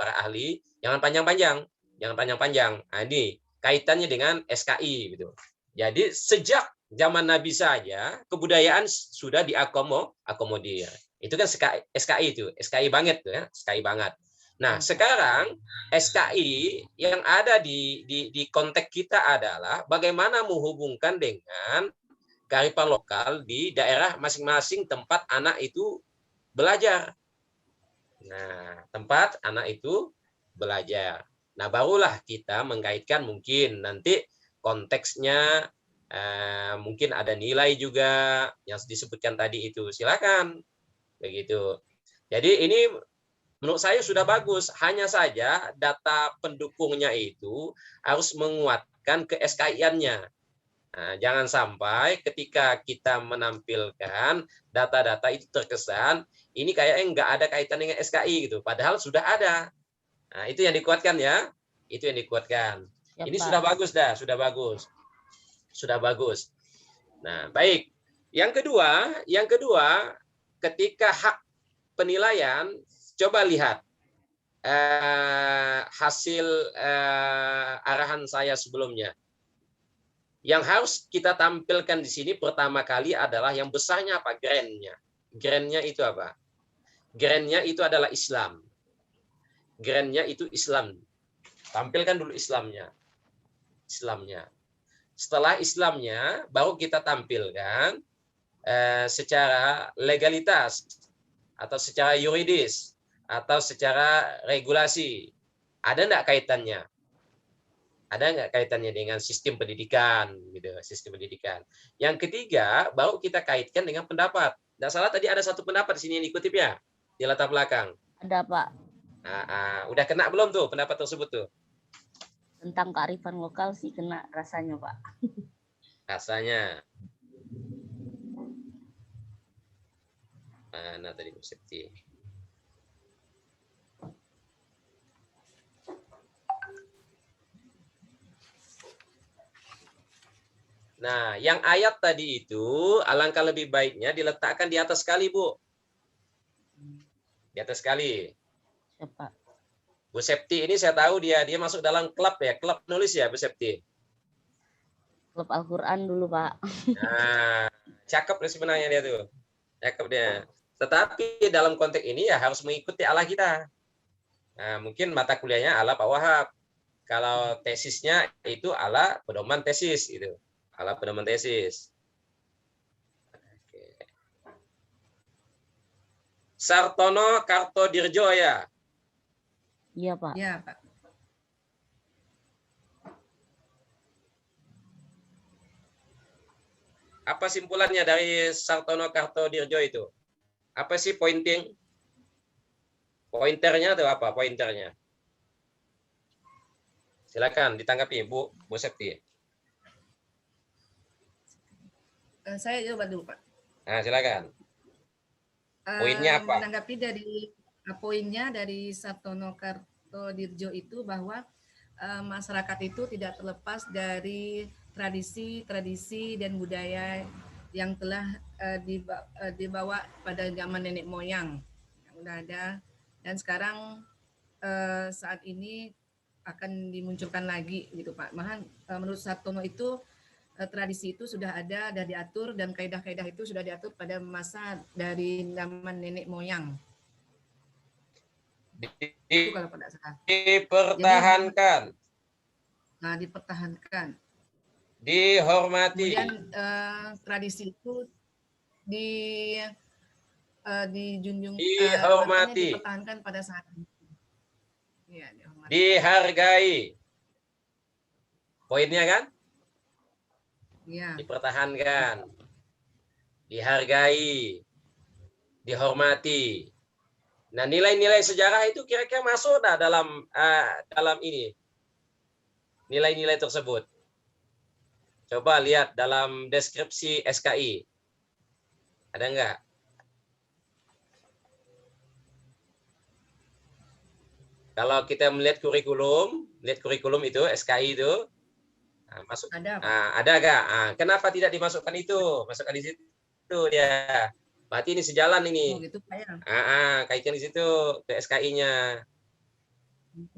jangan panjang-panjang. Nah, ini kaitannya dengan SKI gitu. Jadi sejak zaman Nabi saja kebudayaan sudah diakomodir. Itu kan SKI itu, SKI banget tuh ya, SKI banget. Nah, sekarang SKI yang ada di konteks kita adalah bagaimana menghubungkan dengan kearifan lokal di daerah masing-masing tempat anak itu belajar. Nah, tempat anak itu belajar. Nah, barulah kita mengkaitkan mungkin nanti konteksnya mungkin ada nilai juga yang disebutkan tadi itu. Silakan. Begitu. Jadi ini menurut saya sudah bagus. Hanya saja data pendukungnya itu harus menguatkan ke SKI-nya. Nah, jangan sampai ketika kita menampilkan data-data itu terkesan ini kayaknya nggak ada kaitan dengan SKI gitu. Padahal sudah ada. Nah, itu yang dikuatkan ya. Itu yang dikuatkan. Ya, ini Pak. sudah bagus dah, sudah bagus. Sudah bagus. Nah, baik. Yang kedua, ketika hak penilaian, coba lihat hasil arahan saya sebelumnya. Yang harus kita tampilkan di sini pertama kali adalah yang besarnya apa? Grand-nya. Grand-nya itu apa? Grand-nya itu adalah Islam. Grand-nya itu Islam. Tampilkan dulu Islamnya. Islamnya. Setelah Islamnya, baru kita tampilkan secara legalitas atau secara yuridis atau secara regulasi. Ada enggak kaitannya? Ada nggak kaitannya dengan sistem pendidikan, gitu, sistem pendidikan. Yang ketiga, baru kita kaitkan dengan pendapat. Tidak salah tadi ada satu pendapat di sini yang dikutip ya, di latar belakang. Ada Pak, Udah kena belum tuh pendapat tersebut tuh? tentang kearifan lokal sih kena rasanya Pak. Rasanya. Mana tadi Bu Septi? Nah, yang ayat tadi itu alangkah lebih baiknya diletakkan di atas sekali, Bu. Di atas sekali. Siapa? Bu Septi ini saya tahu dia masuk dalam klub ya, klub nulis ya, Bu Septi. Klub Al-Quran dulu Pak. Nah, cakep deh sebenarnya dia tuh. Cakep dia. Tetapi dalam konteks ini ya harus mengikuti ala kita. Nah, mungkin mata kuliahnya ala Pak Wahab. Kalau tesisnya itu ala pedoman tesis itu. Ala pedoman tesis. Oke. Sartono Kartodirjo ya. Iya Pak. Ya, Pak. Apa simpulannya dari Sartono Kartodirjo itu? Apa sih pointing? Pointernya atau apa? Pointernya? Silakan ditanggapi Bu Septi. Saya coba dulu, Pak. Nah, silakan. Poinnya apa? Menanggapi dari poinnya dari Sartono Kartodirjo itu bahwa masyarakat itu tidak terlepas dari tradisi dan budaya yang telah dibawa pada zaman nenek moyang yang udah ada, dan sekarang saat ini akan dimunculkan lagi gitu Pak. Malahan menurut Sartono itu tradisi itu sudah ada, sudah diatur, dan kaidah-kaidah itu sudah diatur pada masa dari zaman nenek moyang. Itu kalau pada saat. Dipertahankan. Nah, dipertahankan. Dihormati. Kemudian tradisi itu dijunjung, dihormati. Dipertahankan pada saat itu. Ya, dihormati. Dihargai. Poinnya kan? Ya. Dipertahankan, dihargai, dihormati. Nah, nilai-nilai sejarah itu kira-kira masuk dalam ini. Nilai-nilai tersebut. Coba lihat dalam deskripsi SKI. Ada enggak? Kalau kita melihat kurikulum itu SKI itu masuk. Ada. Ada enggak? Kenapa tidak dimasukkan itu? Masukkan di situ dia. Berarti ini sejalan ini. Oh, gitu Pak ya. Kaitkan di situ ke SKI-nya.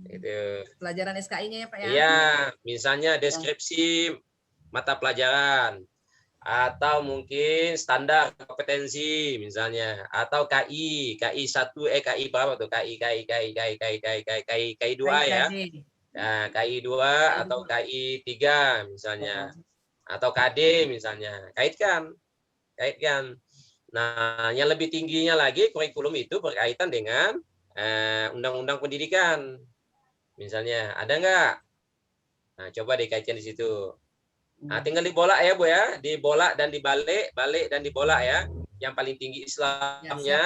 Itu. Pelajaran SKI-nya ya Pak ya. Iya, misalnya deskripsi mata pelajaran, atau mungkin standar kompetensi misalnya, atau KI 1, KI berapa tuh? KI 2 ya. Nah, KI 2 atau KI 3 misalnya, atau KD misalnya. Kaitkan. Nah, yang lebih tingginya lagi kurikulum itu berkaitan dengan undang-undang pendidikan. Misalnya, ada enggak? Nah, coba dikaitkan di situ. Nah, tinggal dibolak ya, Bu ya. Dibolak dan dibalik, balik dan dibolak ya. Yang paling tinggi Islamnya,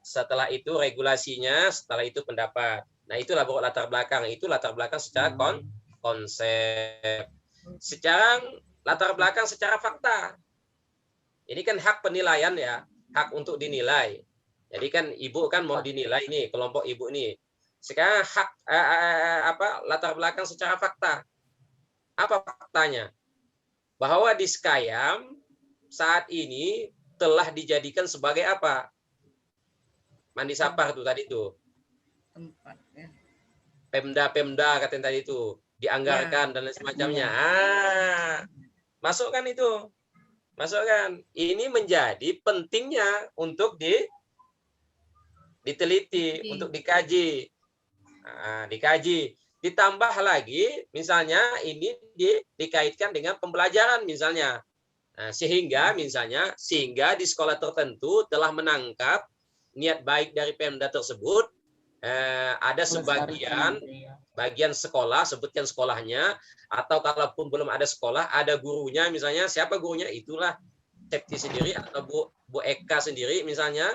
setelah itu regulasinya, setelah itu pendapat. Nah, itulah latar belakang. Itu latar belakang secara konsep. Secara latar belakang secara fakta. Ini kan hak penilaian ya, hak untuk dinilai. Jadi kan ibu kan mau dinilai nih, kelompok ibu nih. Sekarang hak latar belakang secara fakta. Apa faktanya? Bahwa di Skayam saat ini telah dijadikan sebagai apa? Mandi Sapar tuh tadi tuh. Tempat ya. Pemda katanya tadi itu dianggarkan dan lain semacamnya. Masukkan itu. Masukkan. Ini menjadi pentingnya untuk diteliti, untuk dikaji. Nah, dikaji. Ditambah lagi, misalnya ini dikaitkan dengan pembelajaran misalnya. Nah, sehingga di sekolah tertentu telah menangkap niat baik dari Pemda tersebut. Ada bagian sekolah, sebutkan sekolahnya, atau kalaupun belum ada sekolah, ada gurunya misalnya. Siapa gurunya? Itulah Septi sendiri atau Bu Eka sendiri misalnya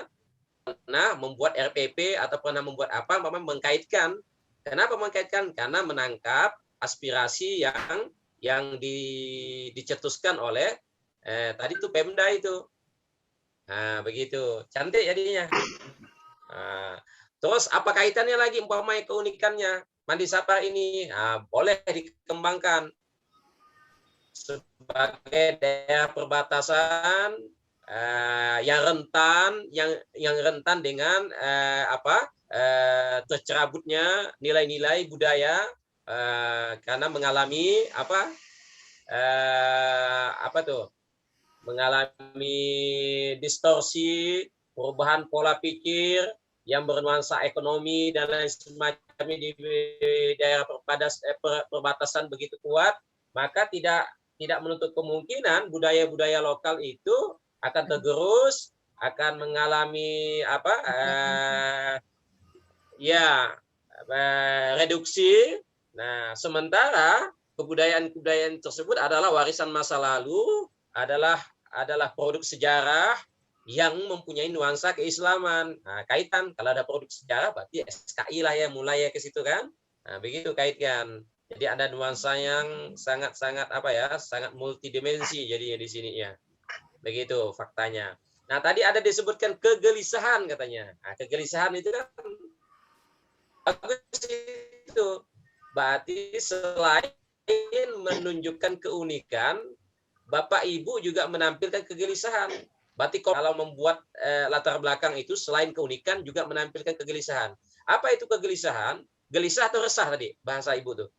pernah membuat RPP atau pernah membuat apa, mengkaitkan. Kenapa mengkaitkan? Karena menangkap aspirasi yang dicetuskan oleh tadi itu Pemda itu. Nah, begitu. Cantik jadinya. Nah, terus apa kaitannya lagi umpamanya keunikannya Mandi Sapa ini? Nah, boleh dikembangkan sebagai daerah perbatasan yang rentan dengan tercerabutnya nilai-nilai budaya karena mengalami mengalami distorsi, perubahan pola pikir yang bernuansa ekonomi dan lain semacamnya di daerah perbatasan begitu kuat, maka tidak menutup kemungkinan budaya-budaya lokal itu akan tergerus, akan mengalami reduksi. Nah, sementara kebudayaan tersebut adalah warisan masa lalu, adalah produk sejarah yang mempunyai nuansa keislaman. Nah, kaitan kalau ada produk sejarah berarti SKI lah ya, mulai ya ke situ kan. Nah, begitu kaitkan. Jadi ada nuansa yang sangat sangat multidimensi jadinya di sini ya. Begitu faktanya. Nah, tadi ada disebutkan kegelisahan katanya. Nah, kegelisahan itu kan bagus itu. Berarti selain menunjukkan keunikan, Bapak Ibu juga menampilkan kegelisahan. Berarti kalau membuat latar belakang itu selain keunikan juga menampilkan kegelisahan. Apa itu kegelisahan? Gelisah atau resah tadi bahasa Ibu tuh?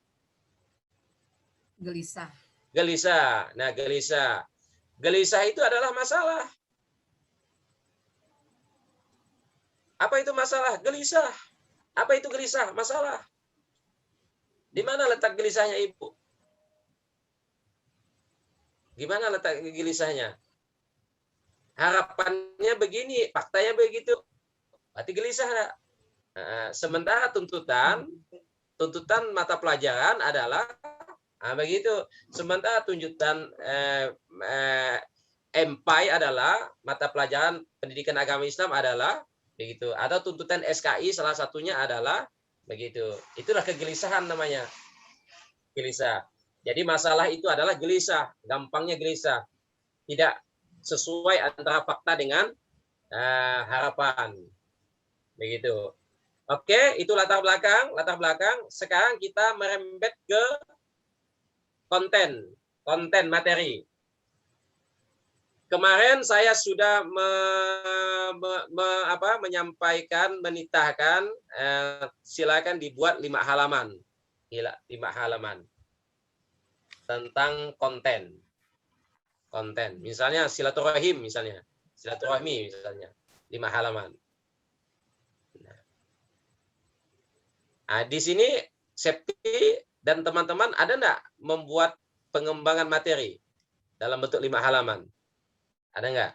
Gelisah. Gelisah. Nah, gelisah. Gelisah itu adalah masalah. Apa itu masalah? Gelisah. Apa itu gelisah? Masalah. Di mana letak gelisahnya Ibu? Gimana letak gelisahnya? Harapannya begini, faktanya begitu. Berarti gelisah enggak? Nah, sementara tuntutan mata pelajaran adalah begitu. Sementara tuntutan MPAI adalah mata pelajaran pendidikan agama Islam adalah begitu. Atau tuntutan SKI salah satunya adalah begitu. Itulah kegelisahan namanya. Gelisah. Jadi masalah itu adalah gelisah, gampangnya gelisah. Tidak sesuai antara fakta dengan harapan. Begitu. Oke, itu latar belakang. Sekarang kita merembet ke konten materi. Kemarin saya sudah menyampaikan, menitahkan, silakan dibuat 5 halaman. 5 halaman tentang konten. Misalnya silaturahmi misalnya. 5 halaman. Nah, di sini Septi dan teman-teman ada enggak membuat pengembangan materi dalam bentuk 5 halaman? Ada enggak?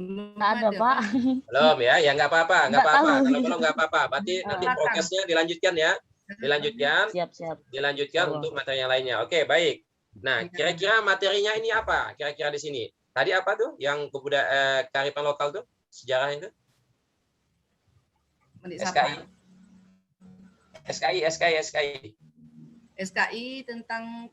Belum ada, Pak. Belum ya? Ya enggak apa-apa. Kalau belum enggak apa-apa. Berarti nanti Silakan. progresnya dilanjutkan ya. Siap. Dilanjutkan untuk materi yang lainnya. Oke, baik. Nah, kira-kira materinya ini apa? Kira-kira di sini. Tadi apa tuh yang kearifan lokal tuh? Sejarahnya itu? SKI tentang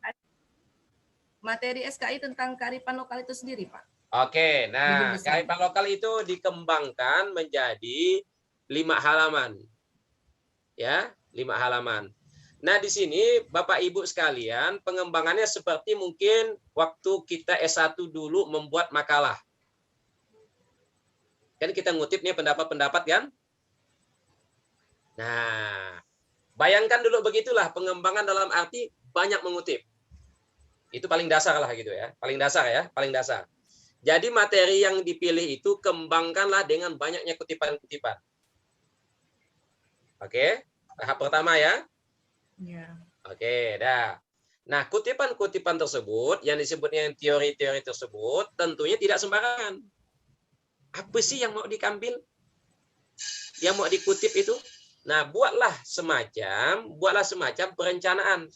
materi SKI tentang kearifan lokal itu sendiri, Pak. Oke, nah kearifan lokal itu dikembangkan menjadi 5 halaman. Ya, 5 halaman. Nah, di sini Bapak Ibu sekalian, pengembangannya seperti mungkin waktu kita S1 dulu membuat makalah. Kan kita ngutip nih pendapat-pendapat kan? Nah, bayangkan dulu begitulah pengembangan dalam arti banyak mengutip. Itu paling dasar lah gitu ya. Paling dasar ya, paling dasar. Jadi materi yang dipilih itu kembangkanlah dengan banyaknya kutipan-kutipan. Oke, tahap pertama ya. Ya. Oke, dah. Nah, kutipan-kutipan tersebut yang disebutnya teori-teori tersebut tentunya tidak sembarangan. Apa sih yang mau diambil? Yang mau dikutip itu? Nah, buatlah semacam perencanaan.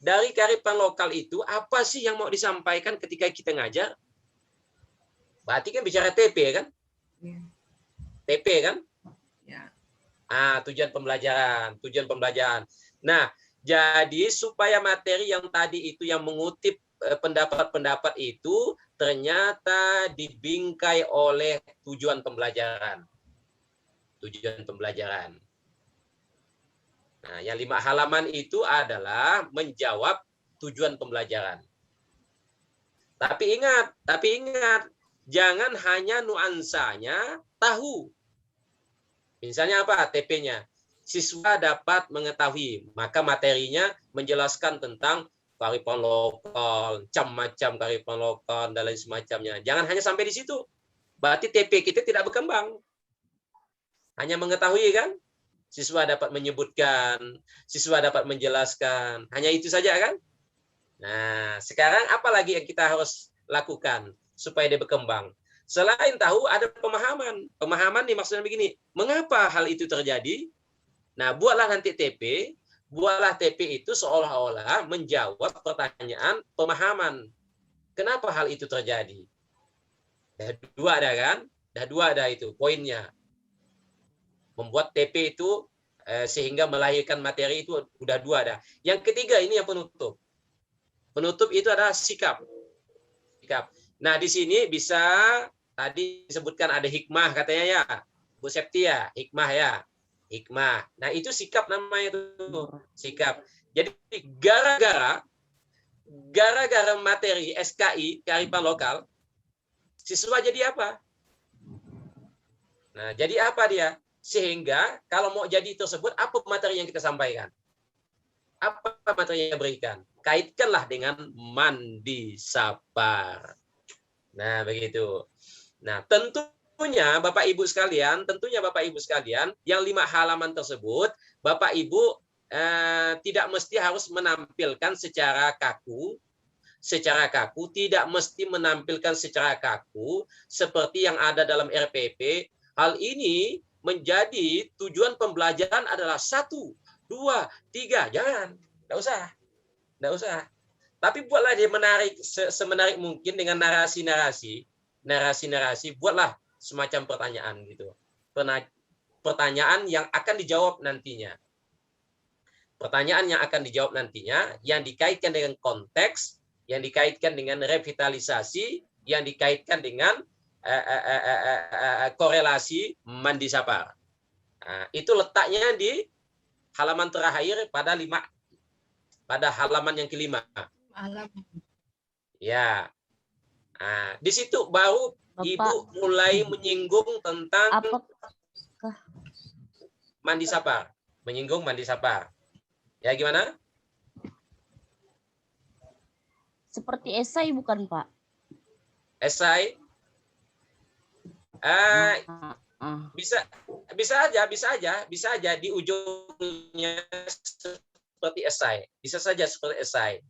Dari kearifan lokal itu, apa sih yang mau disampaikan ketika kita ngajar? Berarti kan bicara TP kan? Ya. TP kan? Ya. Tujuan pembelajaran. Nah, jadi supaya materi yang tadi itu yang mengutip pendapat-pendapat itu ternyata dibingkai oleh tujuan pembelajaran. Tujuan pembelajaran. Nah, yang 5 halaman itu adalah menjawab tujuan pembelajaran. Tapi ingat, jangan hanya nuansanya tahu. Misalnya apa? TP-nya. Siswa dapat mengetahui, maka materinya menjelaskan tentang kearifan lokal, macam-macam kearifan lokal, dan lain semacamnya. Jangan hanya sampai di situ. Berarti TP kita tidak berkembang. Hanya mengetahui kan? Siswa dapat menyebutkan, siswa dapat menjelaskan. Hanya itu saja kan? Nah, sekarang apa lagi yang kita harus lakukan supaya dia berkembang? Selain tahu, ada pemahaman. Pemahaman dimaksudnya begini, mengapa hal itu terjadi? Nah, buatlah nanti TP, buatlah TP itu seolah-olah menjawab pertanyaan pemahaman. Kenapa hal itu terjadi? Dah 2 ada kan? Dah 2 ada itu poinnya. Membuat TP itu sehingga melahirkan materi itu udah 2 ada. Yang ketiga ini yang penutup. Penutup itu adalah sikap. Nah, di sini bisa tadi disebutkan ada hikmah katanya ya. Bu Septi ya, hikmah ya. Hikmah. Nah, itu sikap namanya itu. Sikap. Jadi gara-gara materi SKI, kearifan lokal, siswa jadi apa? Nah, jadi apa dia? Sehingga kalau mau jadi tersebut, apa materi yang kita sampaikan? Apa materi yang berikan? Kaitkanlah dengan mandi sapar. Nah, begitu. Nah, tentunya Bapak Ibu sekalian, yang 5 halaman tersebut, Bapak Ibu tidak mesti harus menampilkan secara kaku, tidak mesti menampilkan secara kaku seperti yang ada dalam RPP. Hal ini menjadi tujuan pembelajaran adalah 1, 2, 3. Jangan, enggak usah. Tapi buatlah dia menarik, semenarik mungkin dengan narasi-narasi, buatlah semacam pertanyaan gitu. Pertanyaan yang akan dijawab nantinya. Yang dikaitkan dengan konteks, yang dikaitkan dengan revitalisasi, yang dikaitkan dengan korelasi mandi sapar. Nah, itu letaknya di halaman terakhir pada halaman yang kelima. Ya. Nah, di situ baru Bapak, Ibu mulai menyinggung tentang mandi sapar. Ya, gimana? Seperti esai bukan, Pak? Esai? Bisa aja di ujungnya seperti esai. Bisa saja seperti esai.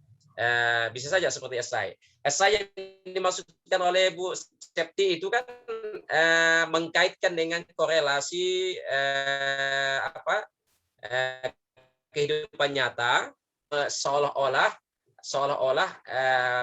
Esai yang dimaksudkan oleh Bu Septi itu kan mengkaitkan dengan korelasi kehidupan nyata, seolah-olah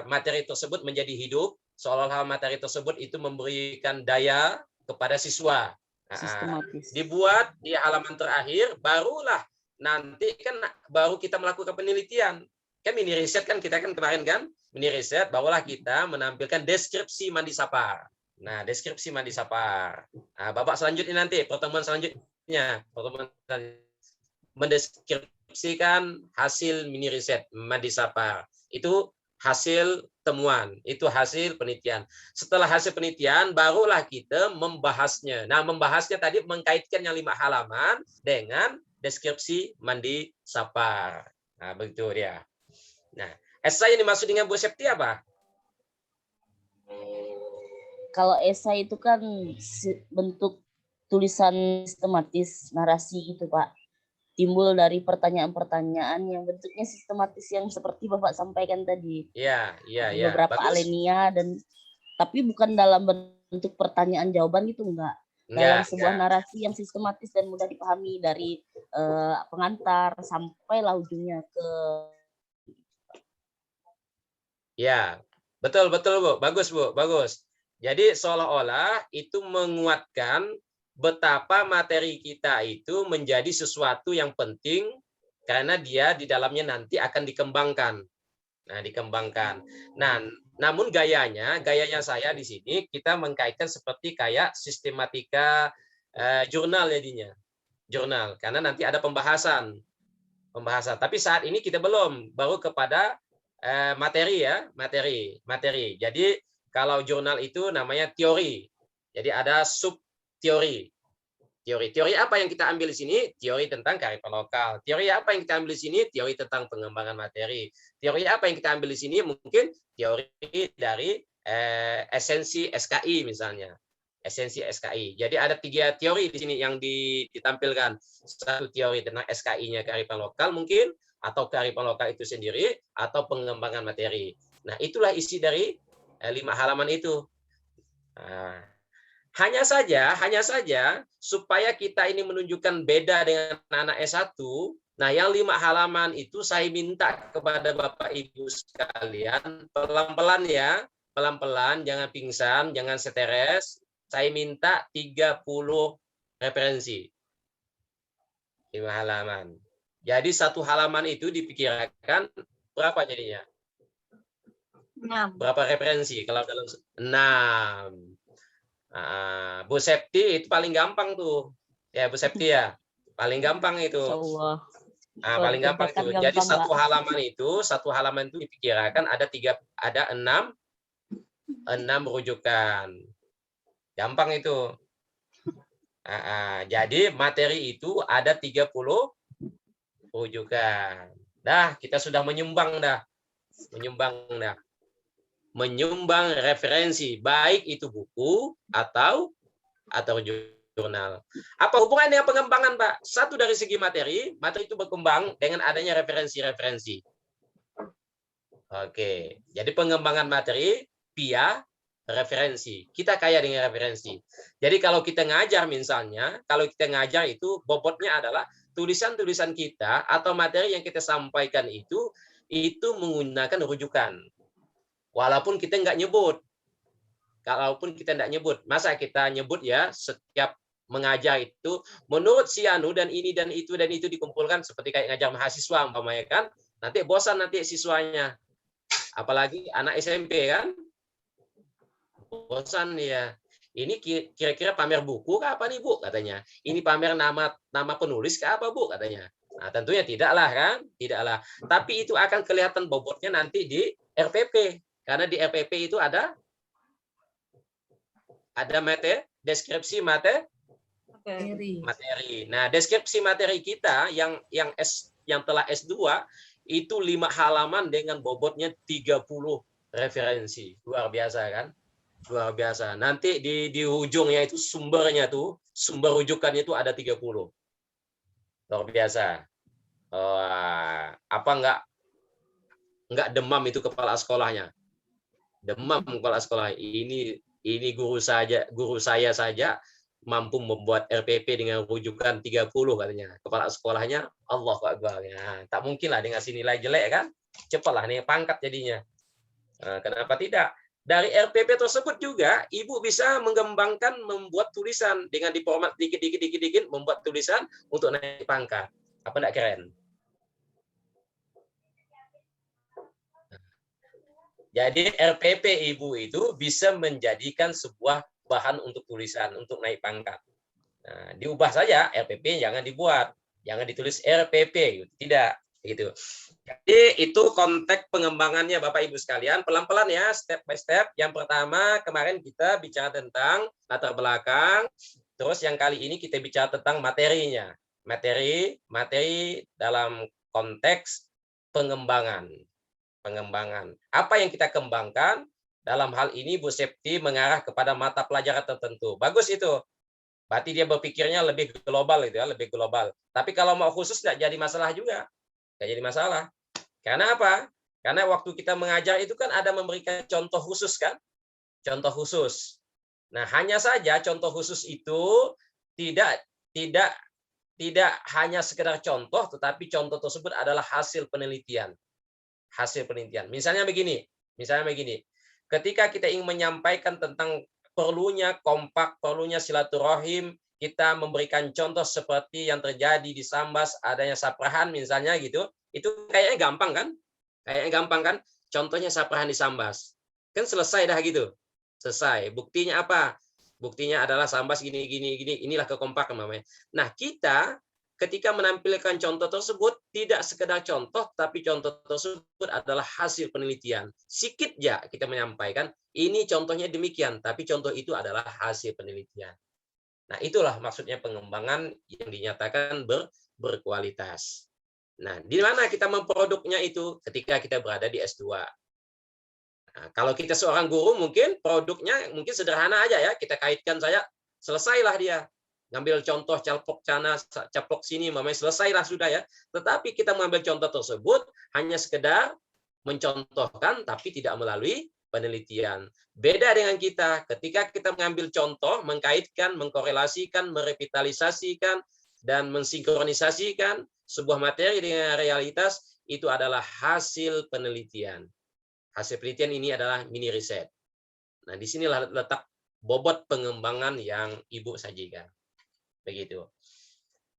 materi tersebut menjadi hidup, seolah-olah materi tersebut itu memberikan daya kepada siswa. Sistematis. Dibuat di halaman terakhir, barulah nanti kan baru kita melakukan penelitian. Kan mini riset kan kita kan kemarin kan mini riset, barulah kita menampilkan deskripsi mandi sapar. Nah, deskripsi mandi sapar. Nah, babak selanjutnya nanti pertemuan selanjutnya mendeskripsikan hasil mini riset mandi sapar. Itu hasil temuan, itu hasil penelitian. Setelah hasil penelitian, barulah kita membahasnya. Nah, membahasnya tadi mengkaitkan yang 5 halaman dengan deskripsi mandi sapar. Nah, begitu dia. Nah, Esai yang dimaksud dengan Bu Septi apa? Kalau esai itu kan bentuk tulisan sistematis, narasi gitu Pak. Timbul dari pertanyaan-pertanyaan yang bentuknya sistematis yang seperti Bapak sampaikan tadi. Iya, iya, iya. Beberapa Bagus. alinea tapi bukan dalam bentuk pertanyaan jawaban gitu enggak. Dalam sebuah narasi yang sistematis dan mudah dipahami dari pengantar sampailah ujungnya ke. Ya, betul Bu. Bagus Bu, bagus. Jadi seolah-olah itu menguatkan betapa materi kita itu menjadi sesuatu yang penting karena dia di dalamnya nanti akan dikembangkan. Nah, dikembangkan. Nah, namun gayanya saya di sini kita mengkaitkan seperti kayak sistematika jurnal jadinya. Jurnal, karena nanti ada pembahasan. Tapi saat ini kita baru kepada materi ya, materi. Jadi kalau jurnal itu namanya teori. Jadi ada sub teori. Teori apa yang kita ambil di sini? Teori tentang kearifan lokal. Teori apa yang kita ambil di sini? Teori tentang pengembangan materi. Teori apa yang kita ambil di sini? Mungkin teori dari esensi SKI misalnya. Esensi SKI. Jadi ada 3 teori di sini yang ditampilkan. Satu teori tentang SKI-nya kearifan lokal mungkin, atau kearifan lokal itu sendiri, atau pengembangan materi. Nah, itulah isi dari 5 halaman itu. Nah, hanya saja supaya kita ini menunjukkan beda dengan anak S1, nah yang 5 halaman itu saya minta kepada Bapak Ibu sekalian, pelan-pelan ya, pelan-pelan, jangan pingsan, jangan stres. Saya minta 30 referensi. 5 halaman. Jadi 1 halaman itu dipikirkan berapa jadinya? 6. Berapa referensi? Kalau dalam 6. Bu Septi itu paling gampang tuh. Ya, Bu Septi ya. Paling gampang itu. Paling gampang itu. Jadi satu halaman itu dipikirkan ada 6 rujukan. Gampang itu. Jadi materi itu ada 30 rujukan. Dah, kita sudah menyumbang dah. Menyumbang referensi, baik itu buku atau jurnal. Apa hubungannya pengembangan, Pak? Satu dari segi materi itu berkembang dengan adanya referensi-referensi. Oke, jadi pengembangan materi via referensi. Kita kaya dengan referensi. Jadi kalau kita ngajar misalnya, itu bobotnya adalah tulisan-tulisan kita atau materi yang kita sampaikan itu menggunakan rujukan. Walaupun kita nggak nyebut. Kalaupun kita nggak nyebut. Masa kita nyebut ya setiap mengajar itu menurut si anu dan ini dan itu dikumpulkan seperti kayak ngajar mahasiswa umpamanya kan. Nanti bosan nanti siswanya. Apalagi anak SMP kan. Bosan ya. Ini kira-kira pamer buku kah apa nih Bu katanya. Ini pamer nama penulis kah apa Bu katanya. Nah, tentunya tidaklah kan? Tidaklah. Tapi itu akan kelihatan bobotnya nanti di RPP. Karena di RPP itu ada deskripsi materi. Nah, deskripsi materi kita yang telah S2 itu 5 halaman dengan bobotnya 30 referensi. Luar biasa kan? Luar biasa. Nanti di ujungnya itu sumber rujukannya itu ada 30. Luar biasa. Apa enggak demam itu kepala sekolahnya? Demam kepala sekolah. Ini guru saya saja mampu membuat RPP dengan rujukan 30 katanya. Kepala sekolahnya Allahu Akbar. Ya, tak mungkin lah dengan nilai jelek kan? Cepatlah nih pangkat jadinya. Kenapa tidak? Dari RPP tersebut juga Ibu bisa mengembangkan membuat tulisan dengan diformat dikit membuat tulisan untuk naik pangkat. Apa enggak keren? Jadi RPP Ibu itu bisa menjadikan sebuah bahan untuk tulisan, untuk naik pangkat. Nah, diubah saja RPP, jangan dibuat. Jangan ditulis RPP, tidak. Gitu. Jadi itu konteks pengembangannya Bapak Ibu sekalian. Pelan-pelan ya, step by step. Yang pertama, kemarin kita bicara tentang latar belakang. Terus yang kali ini kita bicara tentang materinya. Materi dalam konteks pengembangan. pengembangan. Apa yang kita kembangkan? Dalam hal ini Bu Septi mengarah kepada mata pelajaran tertentu. Bagus itu. Berarti dia berpikirnya lebih global itu ya, lebih global. Tapi kalau mau khusus nggak jadi masalah juga. Nggak jadi masalah. Karena apa? Karena waktu kita mengajar itu kan ada memberikan contoh khusus kan? Contoh khusus. Nah, hanya saja contoh khusus itu tidak hanya sekedar contoh, tetapi contoh tersebut adalah hasil penelitian. Hasil penelitian. Misalnya begini. Ketika kita ingin menyampaikan tentang perlunya kompak, perlunya silaturahim, kita memberikan contoh seperti yang terjadi di Sambas, adanya saprahan misalnya gitu. Itu kayaknya gampang kan? Contohnya saprahan di Sambas. Kan selesai dah gitu. Selesai. Buktinya apa? Buktinya adalah Sambas gini. Inilah kekompakan namanya. Nah, kita ketika menampilkan contoh tersebut tidak sekedar contoh, tapi contoh tersebut adalah hasil penelitian. Sikit ya kita menyampaikan, ini contohnya demikian, tapi contoh itu adalah hasil penelitian. Nah, itulah maksudnya pengembangan yang dinyatakan berkualitas. Nah, di mana kita memproduknya itu? Ketika kita berada di S2. Nah, kalau kita seorang guru mungkin produknya mungkin sederhana aja ya, kita kaitkan saja, selesailah dia. Ngambil contoh caplok sini, mamanya selesailah sudah ya. Tetapi kita mengambil contoh tersebut hanya sekedar mencontohkan, tapi tidak melalui penelitian. Beda dengan kita, ketika kita mengambil contoh, mengkaitkan, mengkorelasikan, merevitalisasikan, dan mensinkronisasikan sebuah materi dengan realitas, itu adalah hasil penelitian. Hasil penelitian ini adalah mini riset. Nah, disinilah letak bobot pengembangan yang Ibu sajikan. Begitu.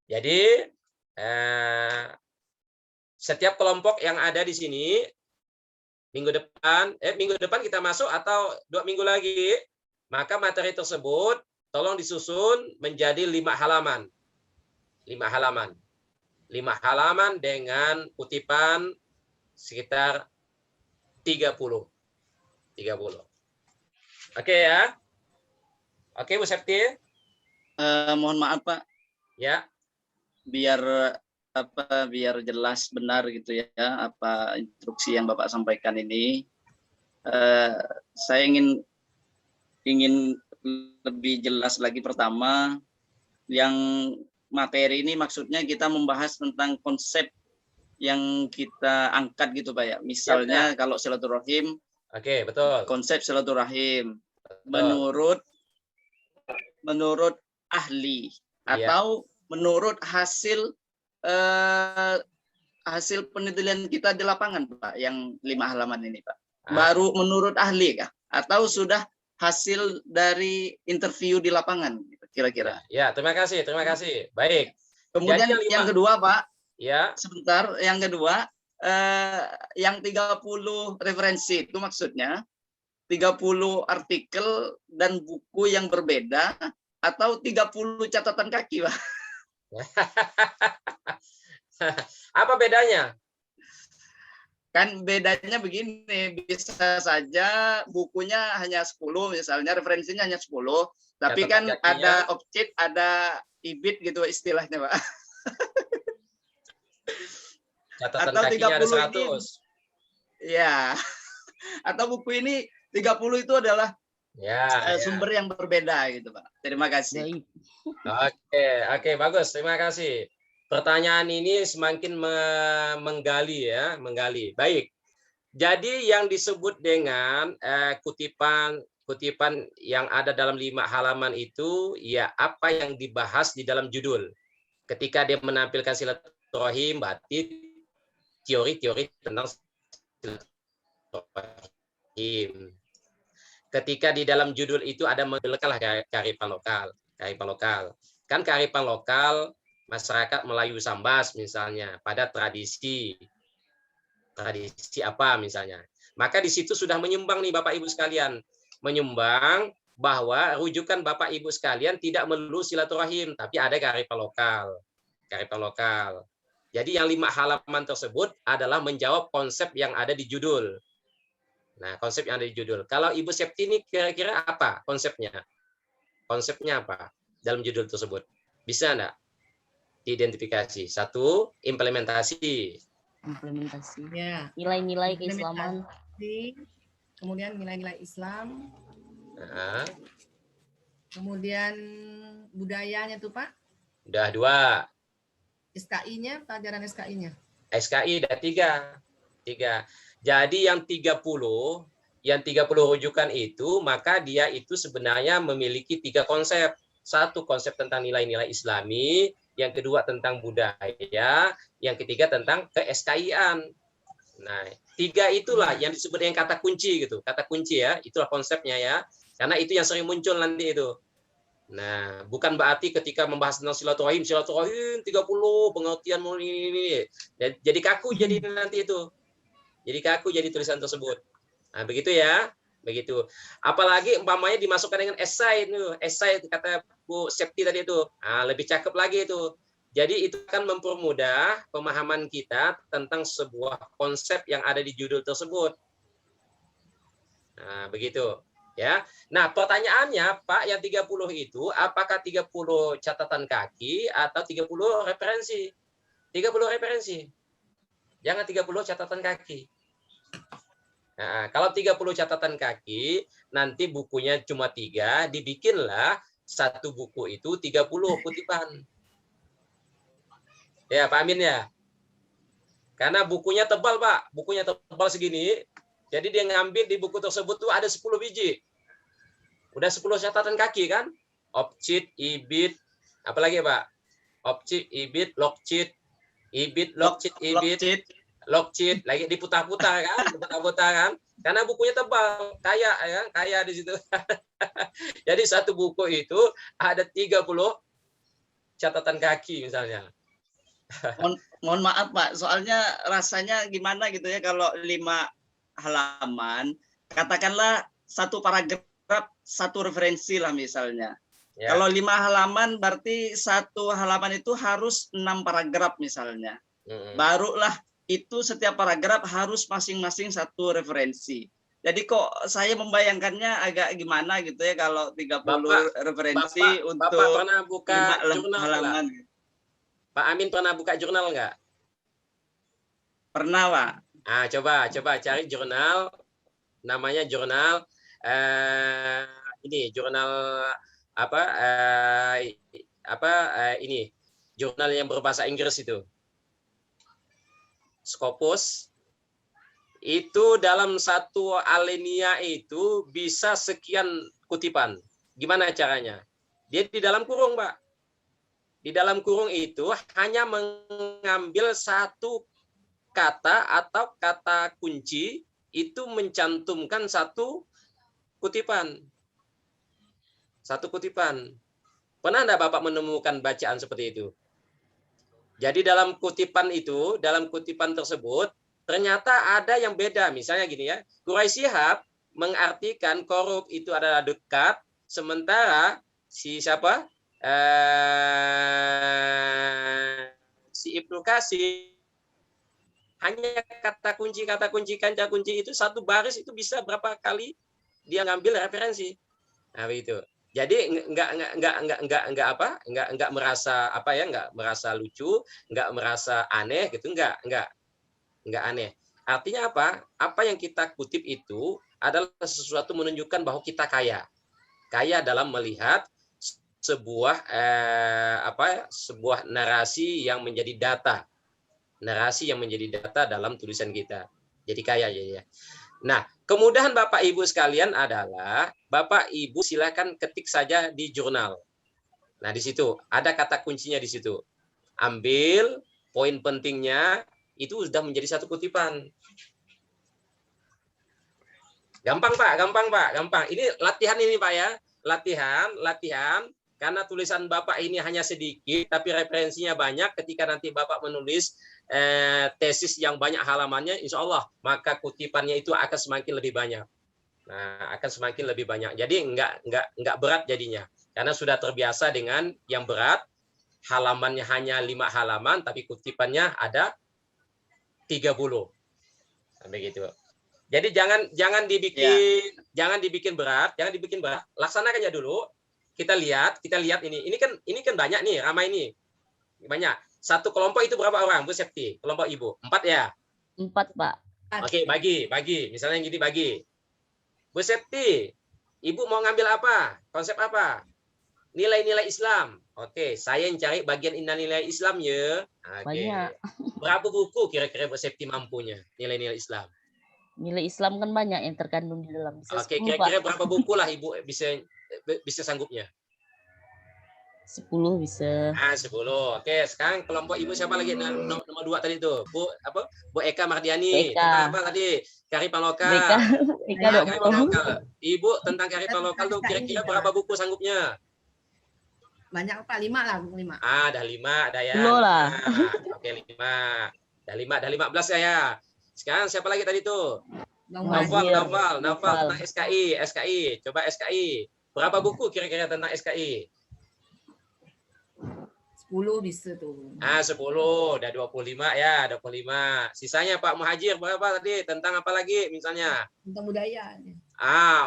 Jadi setiap kelompok yang ada di sini minggu depan kita masuk atau 2 minggu lagi, maka materi tersebut tolong disusun menjadi 5 halaman. 5 halaman dengan kutipan sekitar 30. Oke ya. Oke Bu Septi. Mohon maaf Pak. Ya. Biar jelas benar gitu ya apa instruksi yang Bapak sampaikan ini. Saya ingin lebih jelas lagi. Pertama, yang materi ini maksudnya kita membahas tentang konsep yang kita angkat gitu Pak ya. Misalnya kalau silaturahim. Oke, betul. Konsep silaturahim menurut ahli atau menurut hasil penelitian kita di lapangan Pak, yang 5 halaman ini Pak. Baru menurut ahli kah? Atau sudah hasil dari interview di lapangan kira-kira? Ya, terima kasih. Baik. Kemudian yang kedua Pak, ya. Sebentar, yang kedua yang 30 referensi itu maksudnya 30 artikel dan buku yang berbeda atau 30 catatan kaki, Pak? Apa bedanya? Kan bedanya begini, bisa saja bukunya hanya 10, misalnya referensinya hanya 10, tapi catatan kan kakinya, ada objek, ada ibit gitu istilahnya, Pak. Catatan atau kakinya ada 100. Ini, ya. Atau buku ini 30 itu adalah sumber yang berbeda gitu Pak. Terima kasih. Oke, bagus. Terima kasih. Pertanyaan ini semakin menggali. Baik. Jadi yang disebut dengan kutipan yang ada dalam 5 halaman itu ya apa yang dibahas di dalam judul. Ketika dia menampilkan silaturahim, berarti teori-teori tentang silaturahim. Ketika di dalam judul itu ada kearifan lokal. Kan kearifan lokal masyarakat Melayu Sambas misalnya pada tradisi apa misalnya. Maka di situ sudah menyumbang nih Bapak Ibu sekalian, menyumbang bahwa rujukan Bapak Ibu sekalian tidak melulu silaturahim, tapi ada kearifan lokal. Jadi yang 5 halaman tersebut adalah menjawab konsep yang ada di judul. Nah, konsep yang ada di judul. Kalau Ibu Septi ini kira-kira apa konsepnya? Konsepnya apa dalam judul tersebut? Bisa enggak diidentifikasi? 1, implementasi. implementasi Ya, nilai-nilai keislaman. kemudian nilai-nilai Islam, Nah, kemudian budayanya tuh Pak, udah 2. SKI-nya, pelajaran SKI-nya. SKI udah 3. Jadi yang 30 rujukan itu, maka dia itu sebenarnya memiliki 3 konsep. 1 konsep tentang nilai-nilai Islami, yang kedua tentang budaya, yang ketiga tentang ke-SKI-an. Nah, 3 itulah yang disebut dengan kata kunci gitu. Kata kunci ya, itulah konsepnya ya. Karena itu yang sering muncul nanti itu. Nah, bukan berarti ketika membahas tentang silaturahim 30 pengertian ini. Jadi kaku jadi nanti itu. Jadi kaku jadi tulisan tersebut. Nah, begitu ya. Begitu. Apalagi umpamanya dimasukkan dengan esai itu. Esai itu kata Bu Septi tadi itu. Nah, lebih cakep lagi itu. Jadi itu akan mempermudah pemahaman kita tentang sebuah konsep yang ada di judul tersebut. Nah, begitu. Ya. Nah, pertanyaannya, Pak, yang 30 itu apakah 30 catatan kaki atau 30 referensi? 30 referensi. Jangan 30 catatan kaki. Nah, kalau 30 catatan kaki, nanti bukunya cuma 3, dibikinlah satu buku itu 30 kutipan. Ya, Pak Amin ya. Karena bukunya tebal, Pak. Bukunya tebal segini. Jadi dia ngambil di buku tersebut tuh ada 10 biji. Udah 10 catatan kaki kan? Opcit, ibit, apalagi Pak? Opcit, ibit, lokcit, ibit, lokcit, ibit, lokcit, lagi diputar-putar kan? Diputar-putar kan? Karena bukunya tebal, kaya ya, kaya di situ. Jadi satu buku itu ada 30 catatan kaki misalnya. Mohon maaf Pak, soalnya rasanya gimana gitu ya kalau 5 halaman, katakanlah 1 paragraf 1 referensi lah misalnya. Ya. Kalau 5 halaman berarti 1 halaman itu harus 6 paragraf misalnya. Barulah itu setiap paragraf harus masing-masing 1 referensi. Jadi kok saya membayangkannya agak gimana gitu ya kalau 30 referensi untuk Bapak pernah buka 5 halaman. Pak Amin pernah buka jurnal nggak? Pernah, Pak. Ah, coba cari jurnal, namanya jurnal ini jurnal apa ini jurnal yang berbahasa Inggris itu. Scopus itu dalam satu alinea itu bisa sekian kutipan. Gimana caranya? Dia di dalam kurung, Pak. Di dalam kurung itu hanya mengambil 1 kata atau kata kunci itu mencantumkan 1 kutipan. 1 kutipan. Pernah enggak Bapak menemukan bacaan seperti itu? Jadi dalam kutipan itu, dalam kutipan tersebut, ternyata ada yang beda. Misalnya gini ya, Quraisy Shihab mengartikan korup itu adalah dekat, sementara si siapa? Si Ibnu Katsir hanya kata kunci itu 1 baris itu bisa berapa kali dia ngambil referensi. Nah, begitu. Jadi enggak merasa enggak merasa lucu, enggak merasa aneh gitu, enggak aneh. Artinya apa? Apa yang kita kutip itu adalah sesuatu menunjukkan bahwa kita kaya. Kaya dalam melihat sebuah sebuah narasi yang menjadi data. Narasi yang menjadi data dalam tulisan kita. Jadi kaya ya. Nah, kemudahan Bapak Ibu sekalian adalah Bapak Ibu silakan ketik saja di jurnal. Nah, di situ ada kata kuncinya di situ. Ambil poin pentingnya itu sudah menjadi 1 kutipan. Gampang Pak. Ini latihan ini Pak ya. Latihan karena tulisan Bapak ini hanya sedikit tapi referensinya banyak. Ketika nanti Bapak menulis tesis yang banyak halamannya, insya Allah maka kutipannya itu akan semakin lebih banyak. Nah, akan semakin lebih banyak. Jadi enggak berat jadinya. Karena sudah terbiasa dengan yang berat, halamannya hanya 5 halaman tapi kutipannya ada 30. Sampai gitu. Jadi jangan dibikin berat, laksanakannya dulu. Kita lihat ini kan banyak nih, ramai nih. Banyak. Satu kelompok itu berapa orang, Bu Septi? Kelompok Ibu? 4 ya? 4, Pak. Oke, bagi. Misalnya gini, bagi. Bu Septi, Ibu mau ngambil apa? Konsep apa? Nilai-nilai Islam. Oke, saya yang cari bagian nilai Islam ya. Oke. Banyak. Berapa buku kira-kira Bu Septi mampunya nilai-nilai Islam? Nilai Islam kan banyak yang terkandung di dalam. Bisa Oke, 10, kira-kira Pak. berapa buku lah Ibu bisa sanggupnya? 10 bisa. 10. Oke, sekarang kelompok Ibu siapa lagi? Nomor 2 tadi tuh. Bu Eka Mardiani. Eka. Tentang apa tadi? Kearifan lokal. Eka Nah, 20. kearifan lokal. Ibu tentang kearifan lokal tuh kira-kira berapa buku sanggupnya? Banyak Pak, 5 lah, 5. Ada 5, ada ya. 10 lah. Oke, 5. Ada 15 ya. Sekarang siapa lagi tadi tuh? Naufal tentang SKI. Coba SKI. Berapa buku kira-kira tentang SKI? 10 bisa tuh. 10, udah 25 ya, 25. Sisanya Pak Muhajir berapa tadi? Tentang apa lagi misalnya? Tentang budaya.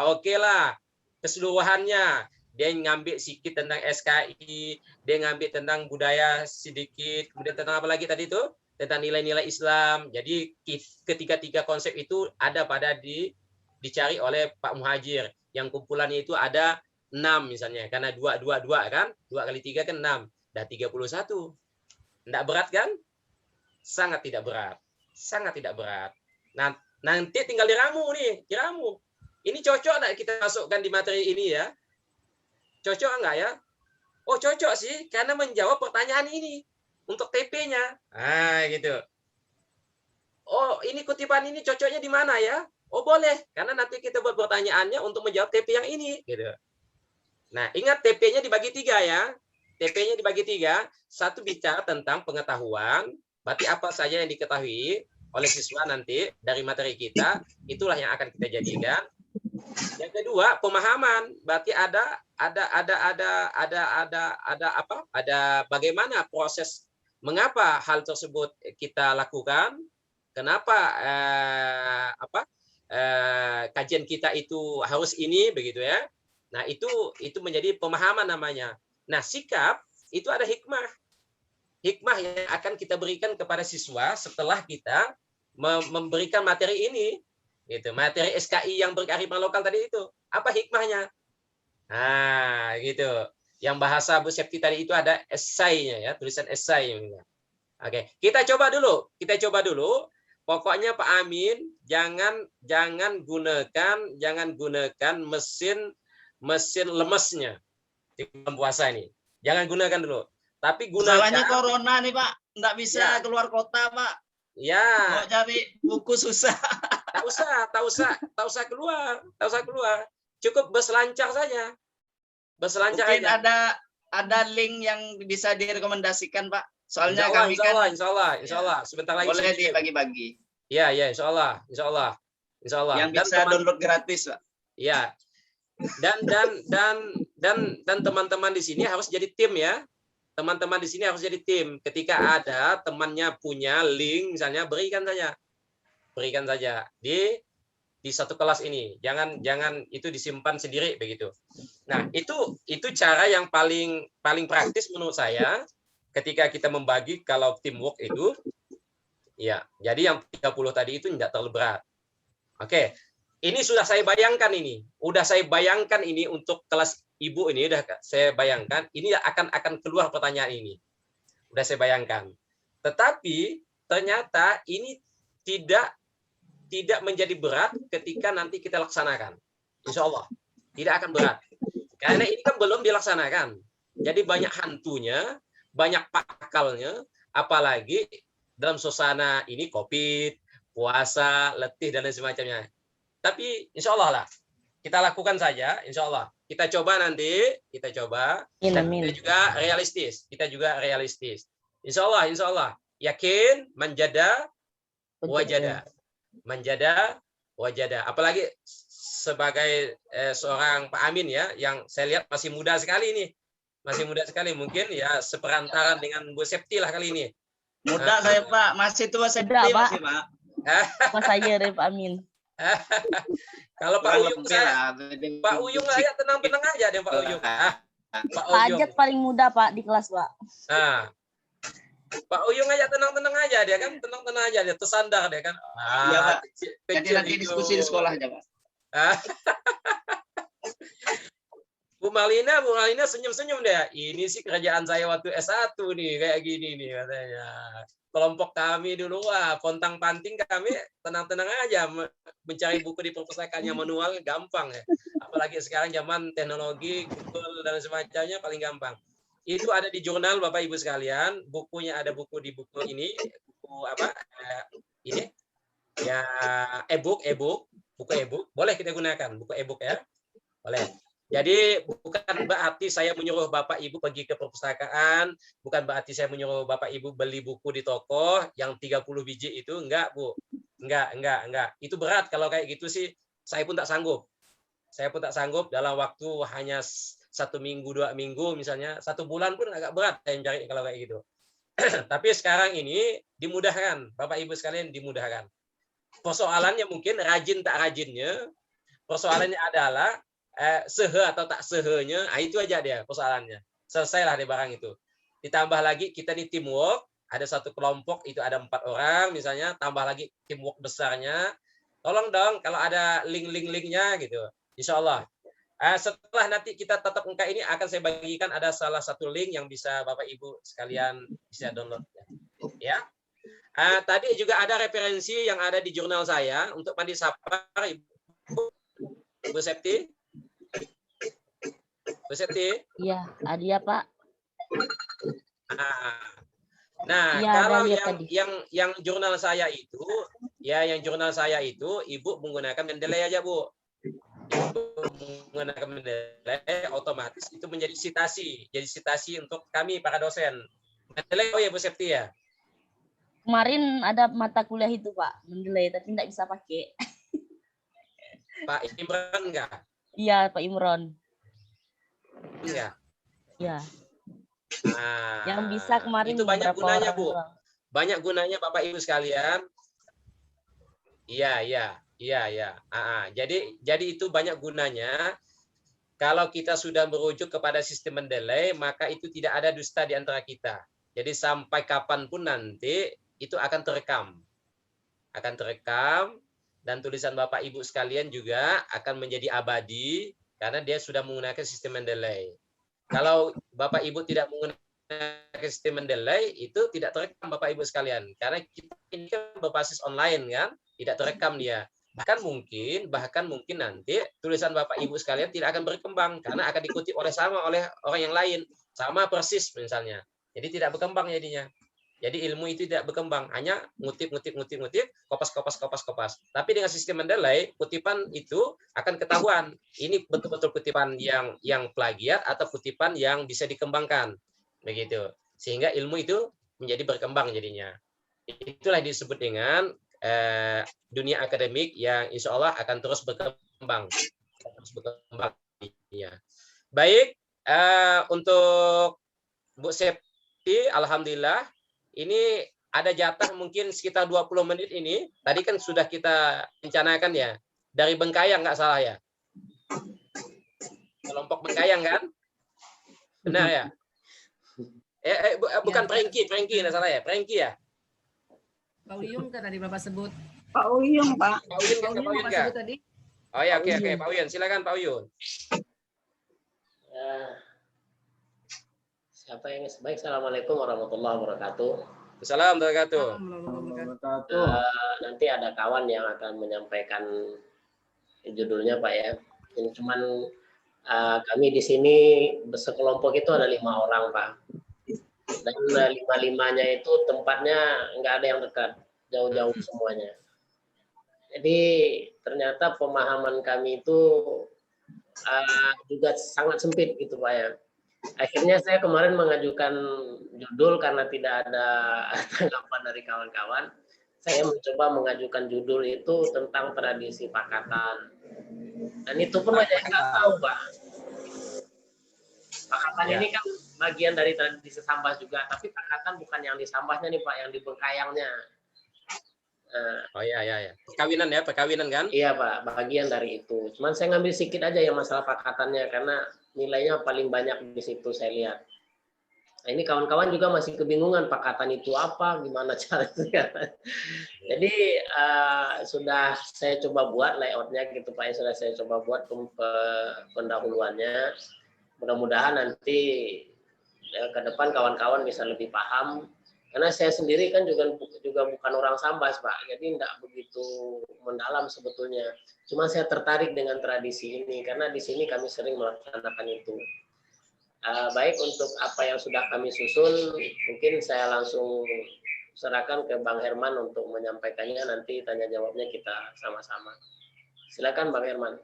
Oke lah. Keseluruhannya. Dia ngambil sedikit tentang SKI, dia ngambil tentang budaya sedikit, kemudian tentang apa lagi tadi tuh? Tentang nilai-nilai Islam. Jadi ketiga-tiga konsep itu ada pada dicari oleh Pak Muhajir. Yang kumpulannya itu ada 6 misalnya, karena 2 kan? 2 kali 3 kan 6. Dah 31. Tidak berat kan? Sangat tidak berat. Sangat tidak berat. Nah, nanti tinggal diramu nih, diramu. Ini cocok enggak kita masukkan di materi ini ya? Cocok enggak ya? Oh, cocok sih, karena menjawab pertanyaan ini untuk TP-nya. Gitu. Oh, ini kutipan ini cocoknya di mana ya? Oh, boleh, karena nanti kita buat pertanyaannya untuk menjawab TP yang ini, gitu. Nah, ingat TP-nya dibagi 3 ya. TP-nya dibagi 3. Satu bicara tentang pengetahuan, berarti apa saja yang diketahui oleh siswa nanti dari materi kita, itulah yang akan kita jadikan. Yang kedua, pemahaman, berarti ada bagaimana proses mengapa hal tersebut kita lakukan, kenapa kajian kita itu harus ini begitu ya. Nah, itu menjadi pemahaman namanya. Nah, sikap itu ada hikmah. Hikmah yang akan kita berikan kepada siswa setelah kita memberikan materi ini. Gitu. Materi SKI yang berkearifan lokal tadi itu. Apa hikmahnya? Gitu. Yang bahasa Bu Septi tadi itu ada esainya ya, tulisan esai. Oke, kita coba dulu. Pokoknya Pak Amin jangan gunakan mesin lemesnya di bulan puasa ini. Jangan gunakan dulu. Tapi gunakan. Masalahnya corona nih Pak, nggak bisa keluar kota Pak. Ya. Mau cari buku susah. Tak usah keluar. Cukup berselancar saja. Berselancar Mungkin aja. ada link yang bisa direkomendasikan Pak. Soalnya kami insya Allah. Sebentar lagi boleh dibagi-bagi. Iya, insya Allah. Yang bisa download gratis Pak. Iya. Dan teman-teman di sini harus jadi tim ya. Teman-teman di sini harus jadi tim. Ketika ada temannya punya link misalnya, berikan saja di satu kelas ini. Jangan itu disimpan sendiri begitu. Nah, itu cara yang paling praktis menurut saya ketika kita membagi kalau teamwork itu ya. Jadi yang 30 tadi itu tidak terlalu berat. Oke. Ini sudah saya bayangkan ini. Untuk kelas Ibu ini udah saya bayangkan ini akan keluar pertanyaan ini. Udah saya bayangkan. Tetapi ternyata ini tidak menjadi berat ketika nanti kita laksanakan. Insya Allah tidak akan berat. Karena ini kan belum dilaksanakan. Jadi banyak hantunya, banyak pakalnya, apalagi dalam suasana ini COVID, puasa, letih, dan lain semacamnya. Tapi insya Allah lah, kita lakukan saja, insya Allah. Kita coba nanti, dan kita juga realistis. Insya Allah. Yakin, manjada, wajada. Apalagi sebagai seorang Pak Amin ya, yang saya lihat masih muda sekali nih. Mungkin ya seperantaran dengan Bu Septi lah kali ini. Muda saya Pak, masih tua Septi masih Pak. Mas saya dari Pak Amin. Kalau Pak Uyung aja tenang aja deh Pak Uyung. Pak Ajat paling muda Pak di kelas Pak. Pak Uyung aja tenang-tenang aja dia kan, tenang-tenang aja dia, tersandar dia kan. Iya, Pak. Jadi Kecil nanti itu. diskusi di sekolahnya, Pak. Ah. Bu Malina senyum-senyum deh. Ini sih kerjaan saya waktu S1 nih, kayak gini nih katanya. Kelompok kami dulu, pontang-panting kami tenang-tenang aja mencari buku di perpustakaan yang manual gampang ya. Apalagi sekarang zaman teknologi, Google dan semacamnya paling gampang. Itu ada di jurnal Bapak Ibu sekalian, bukunya ada buku di buku ini, buku apa? Ini ya buku e-book, boleh kita gunakan buku e-book ya. Boleh. Jadi bukan berarti saya menyuruh Bapak Ibu pergi ke perpustakaan, bukan berarti saya menyuruh Bapak Ibu beli buku di toko yang 30 biji itu, enggak, Bu. Enggak. Itu berat kalau kayak gitu sih, saya pun tak sanggup. Saya pun tak sanggup dalam waktu hanya 1 minggu, 2 minggu misalnya, 1 bulan pun agak berat saya mencari kalau kayak gitu. Tapi sekarang ini dimudahkan, Bapak Ibu sekalian dimudahkan. Persoalannya mungkin rajin tak rajinnya, persoalannya adalah sehe atau tak sehenya, itu aja dia persoalannya. Selesailah di barang itu. Ditambah lagi kita nih teamwork, ada satu kelompok itu ada 4 orang misalnya, tambah lagi teamwork besarnya. Tolong dong kalau ada link-linknya gitu. Insya Allah. Setelah nanti kita tatap muka ini akan saya bagikan ada salah satu link yang bisa Bapak Ibu sekalian bisa download. Ya. Tadi juga ada referensi yang ada di jurnal saya untuk mandi sapar Ibu Septi. Bu Septi? Iya, ada ya Pak. Nah, ya, kalau yang jurnal saya itu, Ibu menggunakan Mendeley aja, Bu. Ibu menggunakan Mendeley, otomatis itu menjadi citasi. Jadi citasi untuk kami para dosen. Mendeley ya Bu Septi ya? Kemarin ada mata kuliah itu Pak, Mendeley, tapi tidak bisa pakai. Pak Imran enggak? Iya, Pak Imron. Iya. Iya. Nah, yang bisa kemarin itu banyak gunanya, Bu. Orang. Banyak gunanya Bapak Ibu sekalian. Iya. Jadi itu banyak gunanya. Kalau kita sudah merujuk kepada sistem Mendeley, maka itu tidak ada dusta di antara kita. Jadi sampai kapanpun nanti itu akan terekam. Dan tulisan Bapak Ibu sekalian juga akan menjadi abadi karena dia sudah menggunakan sistem Mendeley. Kalau Bapak Ibu tidak menggunakan sistem Mendeley, itu tidak terekam Bapak Ibu sekalian. Karena kita ini kan berbasis online kan, tidak terekam dia. Bahkan mungkin nanti tulisan Bapak Ibu sekalian tidak akan berkembang karena akan dikutip oleh orang yang lain, sama persis misalnya. Jadi tidak berkembang jadinya. Jadi ilmu itu tidak berkembang, hanya ngutip, kopas. Tapi dengan sistem Mendeley, kutipan itu akan ketahuan. Ini betul-betul kutipan yang plagiat atau kutipan yang bisa dikembangkan, begitu. Sehingga ilmu itu menjadi berkembang jadinya. Itulah disebut dengan dunia akademik yang insya Allah akan terus berkembang. Baik, untuk Bu Septi, alhamdulillah. Ini ada jatah mungkin sekitar 20 menit ini. Tadi kan sudah kita rencanakan ya. Dari Bengkayang nggak salah ya? Kelompok Bengkayang kan? Benar ya? Bukan Prengki nggak salah ya? Prengki ya? Pak Uyung kan tadi Bapak sebut. Pak Uyung, Pak. Pak Uyun Bapak sebut tadi. Oh ya, oke. Pak Uyun, silakan Pak Uyun. Siapa yang baik? Assalamualaikum warahmatullahi wabarakatuh. Assalamualaikum. Nanti ada kawan yang akan menyampaikan judulnya Pak ya. Ini cuman kami di sini sekelompok itu ada 5 orang Pak. Dan 5-5-nya itu tempatnya nggak ada yang dekat, jauh-jauh semuanya. Jadi ternyata pemahaman kami itu juga sangat sempit gitu Pak ya. Akhirnya saya kemarin mengajukan judul karena tidak ada tanggapan dari kawan-kawan. Saya mencoba mengajukan judul itu tentang tradisi pakatan. Dan itu pun banyak yang nggak tahu, Pak. Pakatan ini kan bagian dari tradisi Sambas juga, tapi pakatan bukan yang di Sambasnya nih Pak, yang di Bengkayangnya. Oh iya. Perkawinan kan? Iya Pak, bagian dari itu. Cuman saya ngambil sedikit aja yang masalah pakatannya karena nilainya paling banyak di situ saya lihat. Nah, ini kawan-kawan juga masih kebingungan pakatan itu apa, gimana caranya. Jadi sudah saya coba buat layoutnya gitu Pak, sudah saya coba buat pendahuluannya. Mudah-mudahan nanti ke depan kawan-kawan bisa lebih paham. Karena saya sendiri kan juga bukan orang Sambas Pak, jadi tidak begitu mendalam sebetulnya. Cuma saya tertarik dengan tradisi ini karena di sini kami sering melaksanakan itu. Baik, untuk apa yang sudah kami susun, mungkin saya langsung serahkan ke Bang Herman untuk menyampaikannya, nanti tanya jawabnya kita sama-sama. Silakan Bang Herman.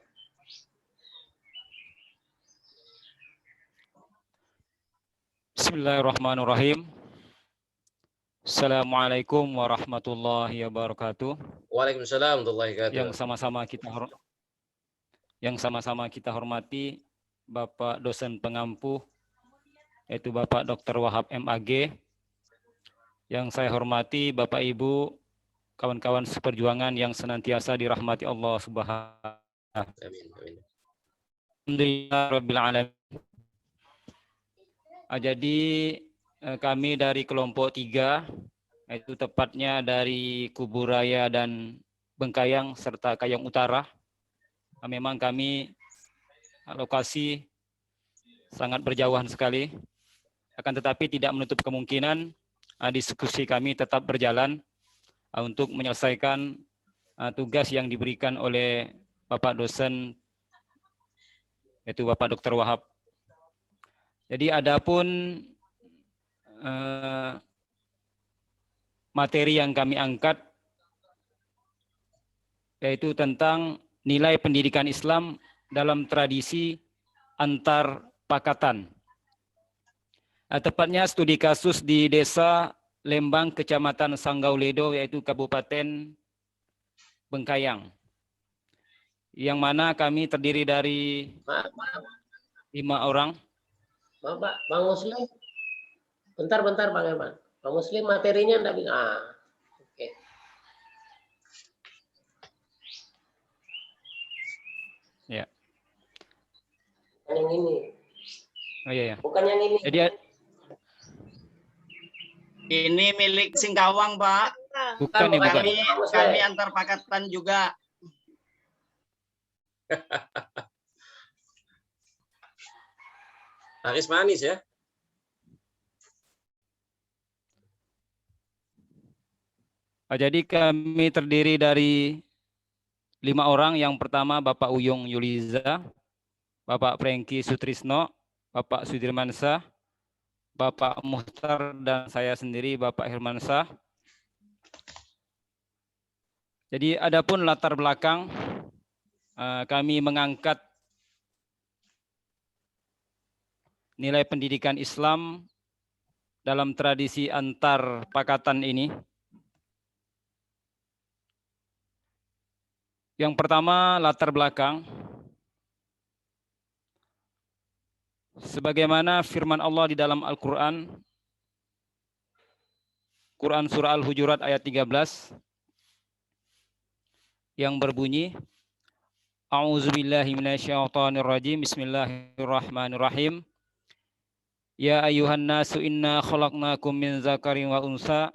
Bismillahirrahmanirrahim. Assalamualaikum warahmatullahi wabarakatuh. Waalaikumsalam warahmatullahi wabarakatuh. Yang sama-sama kita hormati Bapak dosen pengampu, yaitu Bapak Dr. Wahab MAG. Yang saya hormati Bapak Ibu, kawan-kawan seperjuangan yang senantiasa dirahmati Allah Subhanahu. Alhamdulillah Rabbil Alamin. Jadi kami dari kelompok 3, yaitu tepatnya dari Kuburaya dan Bengkayang serta Kayang Utara. Memang kami lokasi sangat berjauhan sekali. Akan tetapi tidak menutup kemungkinan diskusi kami tetap berjalan untuk menyelesaikan tugas yang diberikan oleh Bapak dosen, yaitu Bapak Dr. Wahab. Jadi adapun materi yang kami angkat yaitu tentang nilai pendidikan Islam dalam tradisi antar pakatan. Tepatnya studi kasus di Desa Lembang, Kecamatan Sanggauledo, yaitu Kabupaten Bengkayang. Yang mana kami terdiri dari 5 orang. Maaf, Bang Muslim. Bentar Bang Herman. Bang Muslim materinya enggak bisa. Oke. Ya. Yang ini. Oh iya ya. Bukan yang ini. Jadi Ini milik Singkawang, Pak. bukan nih, bukan. Kami antar pakatan juga. Laris manis ya. Jadi kami terdiri dari 5 orang. Yang pertama Bapak Uyung Yuliza, Bapak Franky Sutrisno, Bapak Sudirmansyah, Bapak Muhtar, dan saya sendiri Bapak Hermansyah. Jadi adapun latar belakang kami mengangkat nilai pendidikan Islam dalam tradisi antar pakatan ini. Yang pertama, latar belakang. Sebagaimana firman Allah di dalam Al-Quran, Quran Surah Al-Hujurat ayat 13, yang berbunyi, A'udzubillahi minasyaitonirrajim, Bismillahirrahmanirrahim. Ya ayuhan nasu inna khalaqnakum min zakarin wa unsa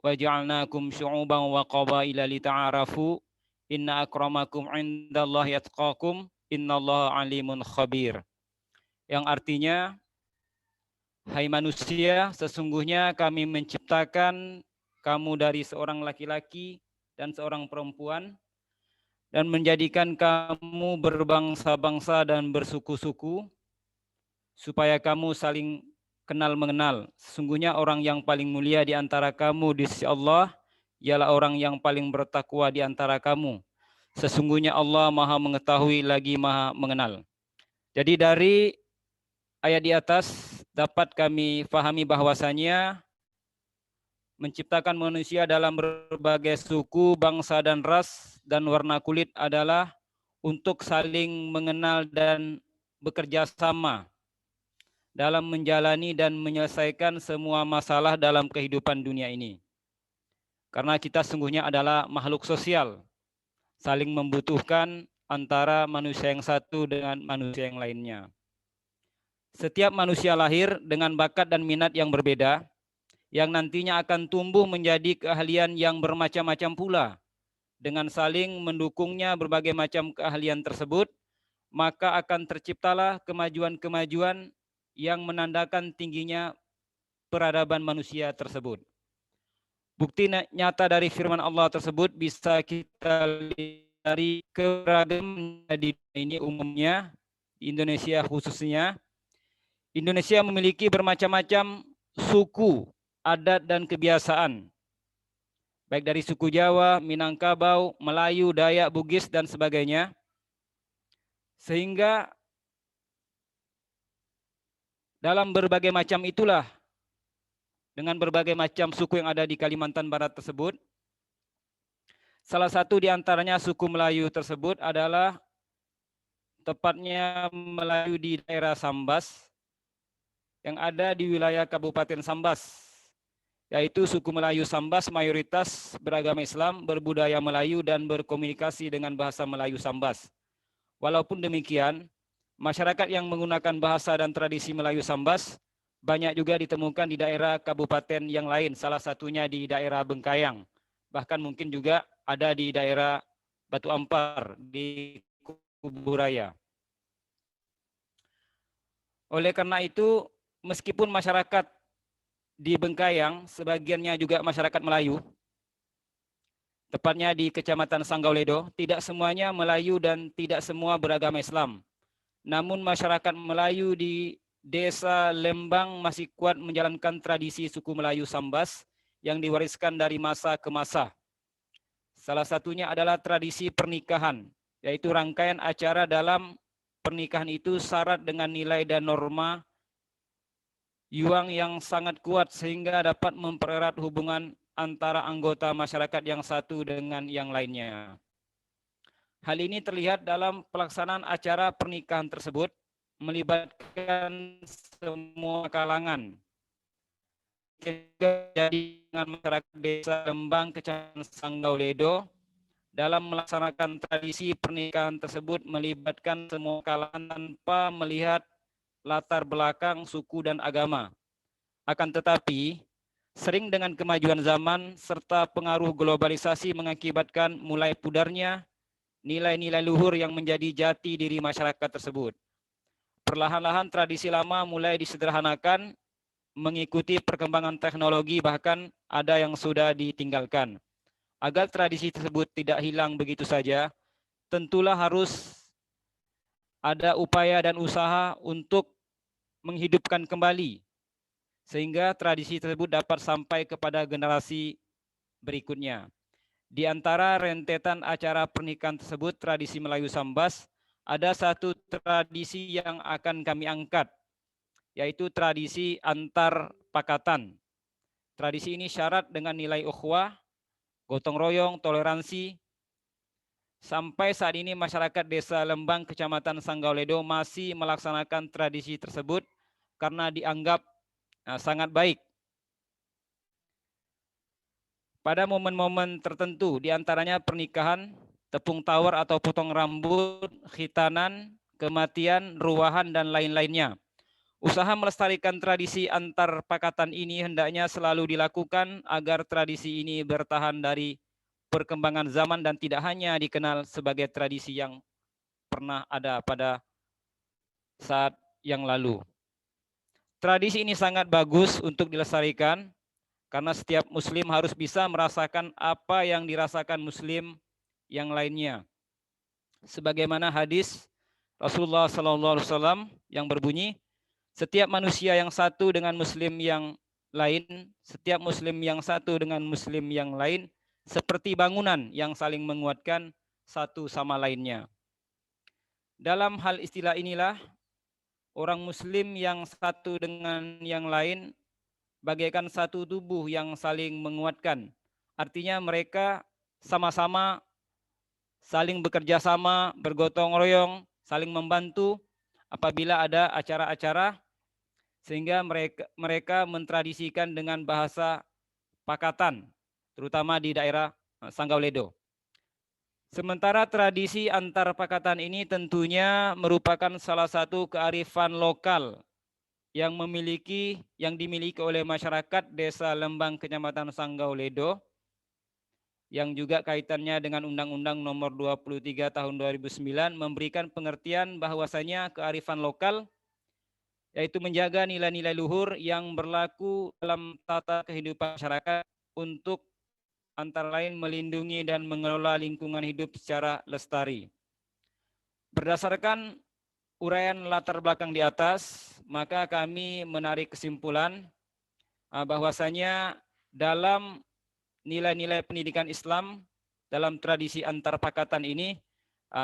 wa ja'alnakum syu'uban wa qabaila lita'arafu inna akramakum indallahi atqakum innallaha alimun khabir. Yang artinya, hai manusia, sesungguhnya kami menciptakan kamu dari seorang laki-laki dan seorang perempuan dan menjadikan kamu berbangsa-bangsa dan bersuku-suku supaya kamu saling kenal mengenal. Sesungguhnya orang yang paling mulia di antara kamu di sisi Allah ialah orang yang paling bertakwa di antara kamu. Sesungguhnya Allah Maha mengetahui lagi Maha mengenal. Jadi dari ayat di atas dapat kami pahami bahwasanya menciptakan manusia dalam berbagai suku, bangsa, dan ras dan warna kulit adalah untuk saling mengenal dan bekerja sama dalam menjalani dan menyelesaikan semua masalah dalam kehidupan dunia ini. Karena kita sungguhnya adalah makhluk sosial, saling membutuhkan antara manusia yang satu dengan manusia yang lainnya. Setiap manusia lahir dengan bakat dan minat yang berbeda, yang nantinya akan tumbuh menjadi keahlian yang bermacam-macam pula. Dengan saling mendukungnya berbagai macam keahlian tersebut, maka akan terciptalah kemajuan-kemajuan yang menandakan tingginya peradaban manusia tersebut. Bukti nyata dari firman Allah tersebut bisa kita lihat dari keberagaman di dunia ini umumnya, di Indonesia khususnya. Indonesia memiliki bermacam-macam suku, adat, dan kebiasaan. Baik dari suku Jawa, Minangkabau, Melayu, Dayak, Bugis, dan sebagainya. Sehingga dalam berbagai macam itulah, dengan berbagai macam suku yang ada di Kalimantan Barat tersebut, salah satu di antaranya suku Melayu tersebut adalah tepatnya Melayu di daerah Sambas yang ada di wilayah Kabupaten Sambas, yaitu suku Melayu Sambas mayoritas beragama Islam, berbudaya Melayu dan berkomunikasi dengan bahasa Melayu Sambas. Walaupun demikian, masyarakat yang menggunakan bahasa dan tradisi Melayu Sambas banyak juga ditemukan di daerah kabupaten yang lain, salah satunya di daerah Bengkayang. Bahkan mungkin juga ada di daerah Batu Ampar, di Kuburaya. Oleh karena itu, meskipun masyarakat di Bengkayang, sebagiannya juga masyarakat Melayu, tepatnya di Kecamatan Sanggauledo, tidak semuanya Melayu dan tidak semua beragama Islam. Namun masyarakat Melayu di Desa Lembang masih kuat menjalankan tradisi suku Melayu Sambas yang diwariskan dari masa ke masa. Salah satunya adalah tradisi pernikahan, yaitu rangkaian acara dalam pernikahan itu syarat dengan nilai dan norma yuang yang sangat kuat sehingga dapat mempererat hubungan antara anggota masyarakat yang satu dengan yang lainnya. Hal ini terlihat dalam pelaksanaan acara pernikahan tersebut, melibatkan semua kalangan. Jadi dengan masyarakat Desa Lembang, Kecamatan Sanggauledo, dalam melaksanakan tradisi pernikahan tersebut melibatkan semua kalangan tanpa melihat latar belakang, suku, dan agama. Akan tetapi, sering dengan kemajuan zaman serta pengaruh globalisasi mengakibatkan mulai pudarnya nilai-nilai luhur yang menjadi jati diri masyarakat tersebut. Perlahan-lahan tradisi lama mulai disederhanakan, mengikuti perkembangan teknologi, bahkan ada yang sudah ditinggalkan. Agar tradisi tersebut tidak hilang begitu saja, tentulah harus ada upaya dan usaha untuk menghidupkan kembali, sehingga tradisi tersebut dapat sampai kepada generasi berikutnya. Di antara rentetan acara pernikahan tersebut, tradisi Melayu Sambas, ada satu tradisi yang akan kami angkat, yaitu tradisi antar pakatan. Tradisi ini syarat dengan nilai ukhuwah, gotong royong, toleransi. Sampai saat ini masyarakat Desa Lembang, Kecamatan Sanggauledo masih melaksanakan tradisi tersebut karena dianggap sangat baik. Pada momen-momen tertentu, diantaranya pernikahan, tepung tawar atau potong rambut, khitanan, kematian, ruwahan, dan lain-lainnya. Usaha melestarikan tradisi antar pakatan ini hendaknya selalu dilakukan agar tradisi ini bertahan dari perkembangan zaman dan tidak hanya dikenal sebagai tradisi yang pernah ada pada saat yang lalu. Tradisi ini sangat bagus untuk dilestarikan karena setiap muslim harus bisa merasakan apa yang dirasakan muslim yang lainnya. Sebagaimana hadis Rasulullah SAW yang berbunyi, setiap manusia yang satu dengan muslim yang lain, setiap muslim yang satu dengan muslim yang lain, seperti bangunan yang saling menguatkan satu sama lainnya. Dalam hal istilah inilah, orang muslim yang satu dengan yang lain bagaikan satu tubuh yang saling menguatkan. Artinya mereka sama-sama saling bekerja sama, bergotong royong, saling membantu apabila ada acara-acara, sehingga mereka mentradisikan dengan bahasa pakatan, terutama di daerah Sanggauledo. Sementara tradisi antar pakatan ini tentunya merupakan salah satu kearifan lokal yang dimiliki oleh masyarakat Desa Lembang Kecamatan Sanggau Ledo, yang juga kaitannya dengan Undang-Undang Nomor 23 Tahun 2009 memberikan pengertian bahwasanya kearifan lokal yaitu menjaga nilai-nilai luhur yang berlaku dalam tata kehidupan masyarakat untuk antara lain melindungi dan mengelola lingkungan hidup secara lestari. Berdasarkan uraian latar belakang di atas, maka kami menarik kesimpulan bahwasanya dalam nilai-nilai pendidikan Islam dalam tradisi antarpakatan ini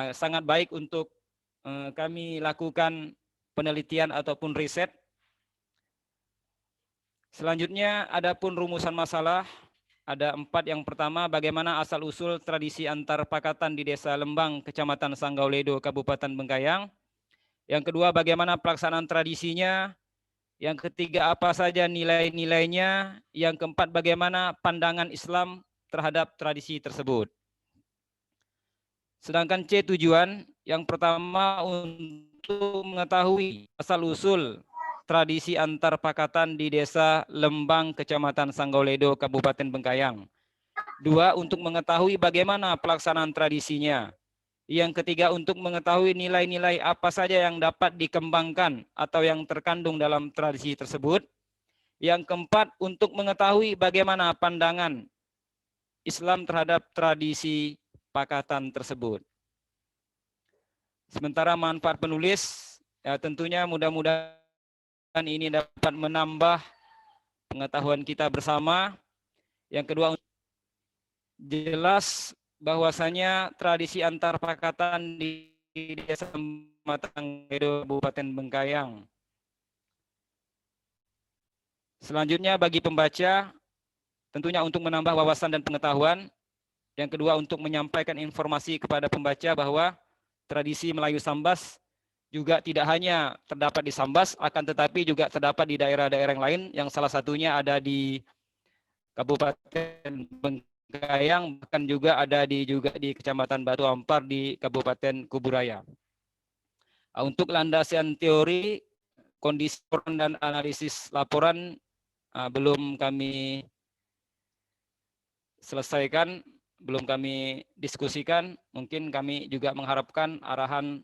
sangat baik untuk kami lakukan penelitian ataupun riset. Selanjutnya, adapun rumusan masalah ada 4. Yang pertama, bagaimana asal-usul tradisi antarpakatan di Desa Lembang, Kecamatan Sanggau Ledo, Kabupaten Bengkayang. Yang kedua, bagaimana pelaksanaan tradisinya. Yang ketiga, apa saja nilai-nilainya. Yang keempat, bagaimana pandangan Islam terhadap tradisi tersebut. Sedangkan C, tujuan. Yang pertama, untuk mengetahui asal-usul tradisi antarpakatan di Desa Lembang, Kecamatan Sanggau Ledo, Kabupaten Bengkayang. 2, untuk mengetahui bagaimana pelaksanaan tradisinya. Yang ketiga, untuk mengetahui nilai-nilai apa saja yang dapat dikembangkan atau yang terkandung dalam tradisi tersebut. Yang keempat, untuk mengetahui bagaimana pandangan Islam terhadap tradisi pakatan tersebut. Sementara manfaat penulis, ya tentunya mudah-mudahan ini dapat menambah pengetahuan kita bersama. Yang kedua, jelas bahwasanya tradisi antarpakatan di Desa Matang Ledo, Kabupaten Bengkayang. Selanjutnya bagi pembaca, tentunya untuk menambah wawasan dan pengetahuan. Yang kedua, untuk menyampaikan informasi kepada pembaca bahwa tradisi Melayu Sambas juga tidak hanya terdapat di Sambas, akan tetapi juga terdapat di daerah-daerah yang lain, yang salah satunya ada di Kabupaten Bengkayang, bahkan juga ada di Kecamatan Batu Ampar di Kabupaten Kuburaya. Untuk landasan teori, kondisi dan analisis laporan belum kami selesaikan, belum kami diskusikan. Mungkin kami juga mengharapkan arahan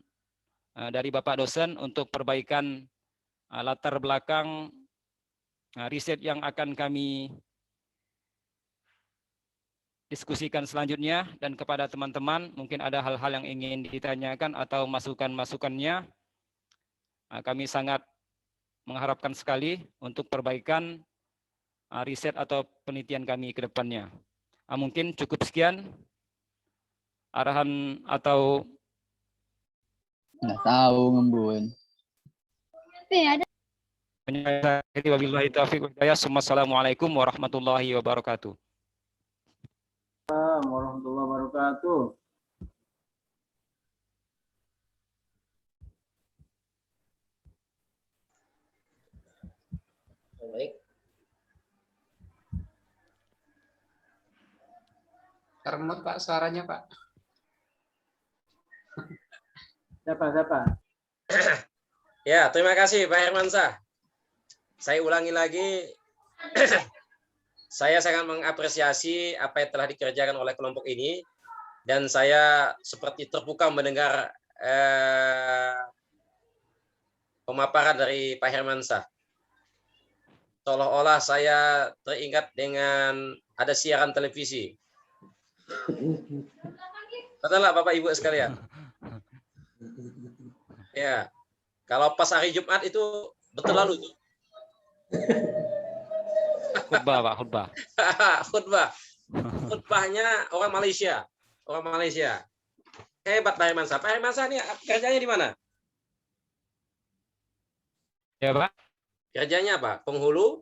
dari Bapak dosen untuk perbaikan latar belakang riset yang akan kami diskusikan selanjutnya. Dan kepada teman-teman, mungkin ada hal-hal yang ingin ditanyakan atau masukan-masukannya, kami sangat mengharapkan sekali untuk perbaikan riset atau penelitian kami ke depannya. Mungkin cukup sekian arahan atau nggak tahu ngembun. Wabillahi taufiq wal hidayah. Assalamualaikum warahmatullahi wabarakatuh. Warahmatullahi wabarakatuh. Baik. Termut Pak suaranya Pak. Siapa? Ya, terima kasih Pak Hermansyah. Saya ulangi lagi, saya sangat mengapresiasi apa yang telah dikerjakan oleh kelompok ini, dan saya seperti terpukau mendengar pemaparan dari Pak Hermansyah. Seolah-olah saya teringat dengan ada siaran televisi. Betul nggak Bapak Ibu sekalian? Ya, kalau pas hari Jumat itu betul lalu tuh. Khutbah Pak, khutbah. Khutbahnya orang Malaysia. Hebat Pak Hermansyah. Pak Hermansyah ini kerjanya di mana? Ya Pak. Kerjanya apa? Penghulu?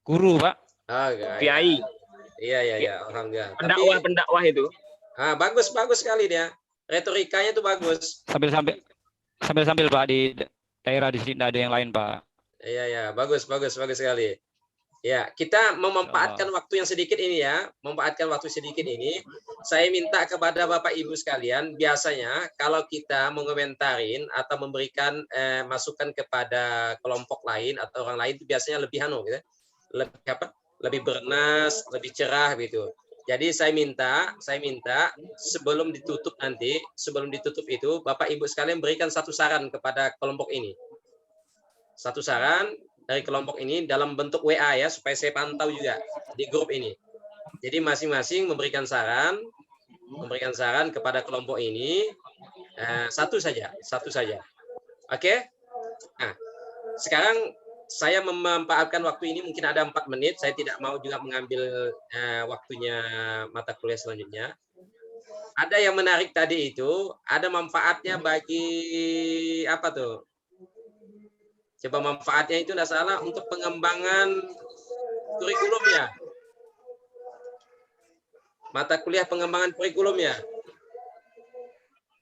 Guru Pak. Kiai. Iya. Alhamdulillah. Pendakwah itu. Bagus sekali dia. Retorikanya itu bagus. Sambil Pak, di daerah di sini ada yang lain Pak. Iya, bagus sekali. Ya, kita memanfaatkan waktu yang sedikit ini ya, memanfaatkan waktu sedikit ini. Saya minta kepada Bapak Ibu sekalian, biasanya kalau kita mengomentarin atau memberikan masukan kepada kelompok lain atau orang lain itu biasanya lebih gitu, lebih apa? Lebih bernas, lebih cerah gitu. Jadi saya minta sebelum ditutup nanti, sebelum ditutup itu Bapak Ibu sekalian berikan satu saran kepada kelompok ini. Satu saran dari kelompok ini dalam bentuk WA ya, supaya saya pantau juga di grup ini. Jadi masing-masing memberikan saran kepada kelompok ini, satu saja. Oke? Nah, sekarang saya memanfaatkan waktu ini, mungkin ada 4 menit, saya tidak mau juga mengambil waktunya mata kuliah selanjutnya. Ada yang menarik tadi itu, ada manfaatnya bagi apa tuh? Coba manfaatnya itu tidak salah untuk pengembangan kurikulum ya. Mata kuliah pengembangan kurikulum ya.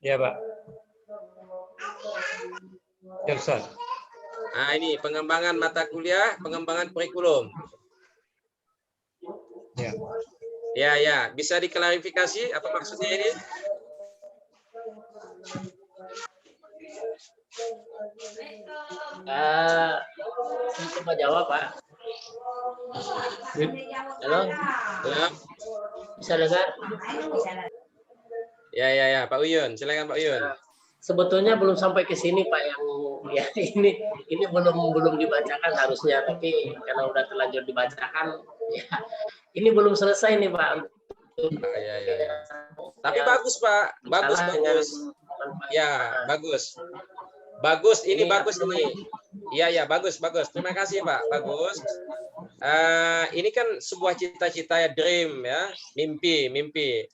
Ya, Pak. Ya, Ustaz. Nah, ini pengembangan mata kuliah, pengembangan kurikulum. Ya. Ya. Bisa diklarifikasi apa maksudnya ini? Saya coba jawab, Pak. Halo? Halo? Bisa dengar? Ya, Pak Uyun, silakan Pak Uyun. Sebetulnya belum sampai ke sini, Pak, yang ya ini belum dibacakan harusnya, tapi karena udah terlanjur dibacakan, ya ini belum selesai nih, Pak. Ya. Tapi bagus, Pak. Bagus. Ya, bagus. Bagus, ini bagus ini. Iya, bagus. Terima kasih, Pak. Bagus. Ini kan sebuah cita-cita ya, dream ya, mimpi,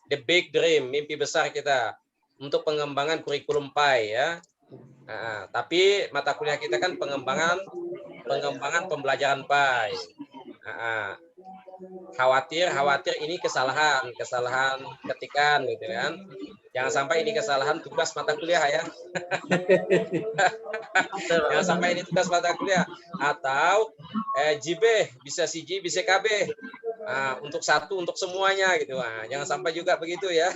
the big dream, mimpi besar kita untuk pengembangan kurikulum PAI ya. Tapi mata kuliah kita kan pengembangan pembelajaran PAI. Khawatir ini kesalahan ketikan gitu kan. Jangan sampai ini kesalahan tugas mata kuliah ya. Jangan sampai ini tugas mata kuliah atau JB bisa CG bisa KB. Untuk satu untuk semuanya gitu. Jangan sampai juga begitu ya.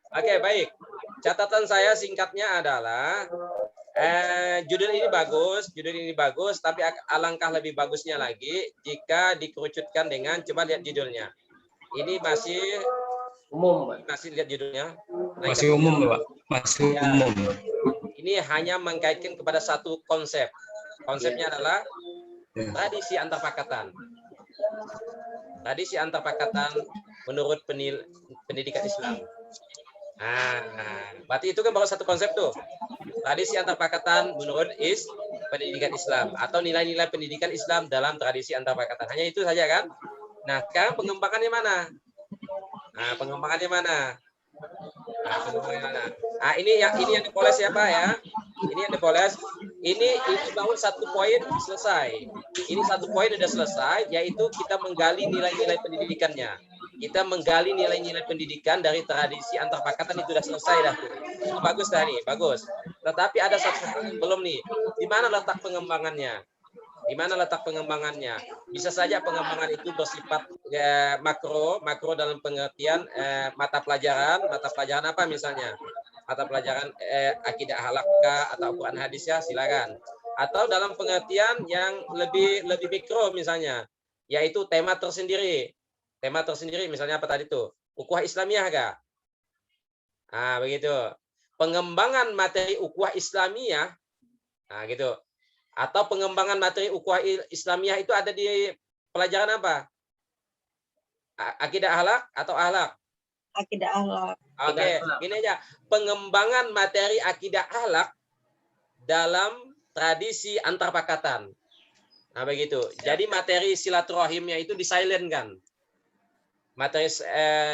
Oke, baik. Catatan saya singkatnya adalah judul ini bagus, tapi alangkah lebih bagusnya lagi jika dikerucutkan dengan, coba lihat judulnya. Ini masih umum, masih lihat judulnya. Masih umum, Pak. Masih umum. Ini hanya mengkaitkan kepada satu konsep. Konsepnya adalah tradisi antarpakatan. Tradisi antarpakatan menurut pendidikan Islam. Berarti itu kan baru satu konsep tuh. Tradisi antarpakatan menurut pendidikan Islam atau nilai-nilai pendidikan Islam dalam tradisi antarpakatan. Hanya itu saja kan? Nah, sekarang pengembangannya mana? Pengembangannya mana? Ini yang dipoles ya, Pak ya. Ini yang dipoles. Ini baru satu poin selesai. Ini satu poin sudah selesai, yaitu kita menggali nilai-nilai pendidikannya. Kita menggali nilai-nilai pendidikan dari tradisi antarpakatan itu sudah selesai dah. Itu bagus dah nih, bagus. Tetapi ada satu hal yang belum nih. Di mana letak pengembangannya? Di mana letak pengembangannya? Bisa saja pengembangan itu bersifat makro dalam pengertian mata pelajaran apa misalnya? Mata pelajaran akidah akhlak atau Quran hadis ya, silakan. Atau dalam pengertian yang lebih mikro misalnya, yaitu tema tersendiri. Tema tersendiri misalnya apa tadi tuh? Ukhuwah Islamiyah kah? Begitu. Pengembangan materi ukhuwah Islamiyah, gitu. Atau pengembangan materi ukhuwah Islamiyah itu ada di pelajaran apa? Akidah akhlak atau akhlak? Akidah akhlak. Oke, gini aja. Pengembangan materi akidah akhlak dalam tradisi antarpakatan. Begitu. Jadi materi silaturahimnya itu di-silent-kan. Materi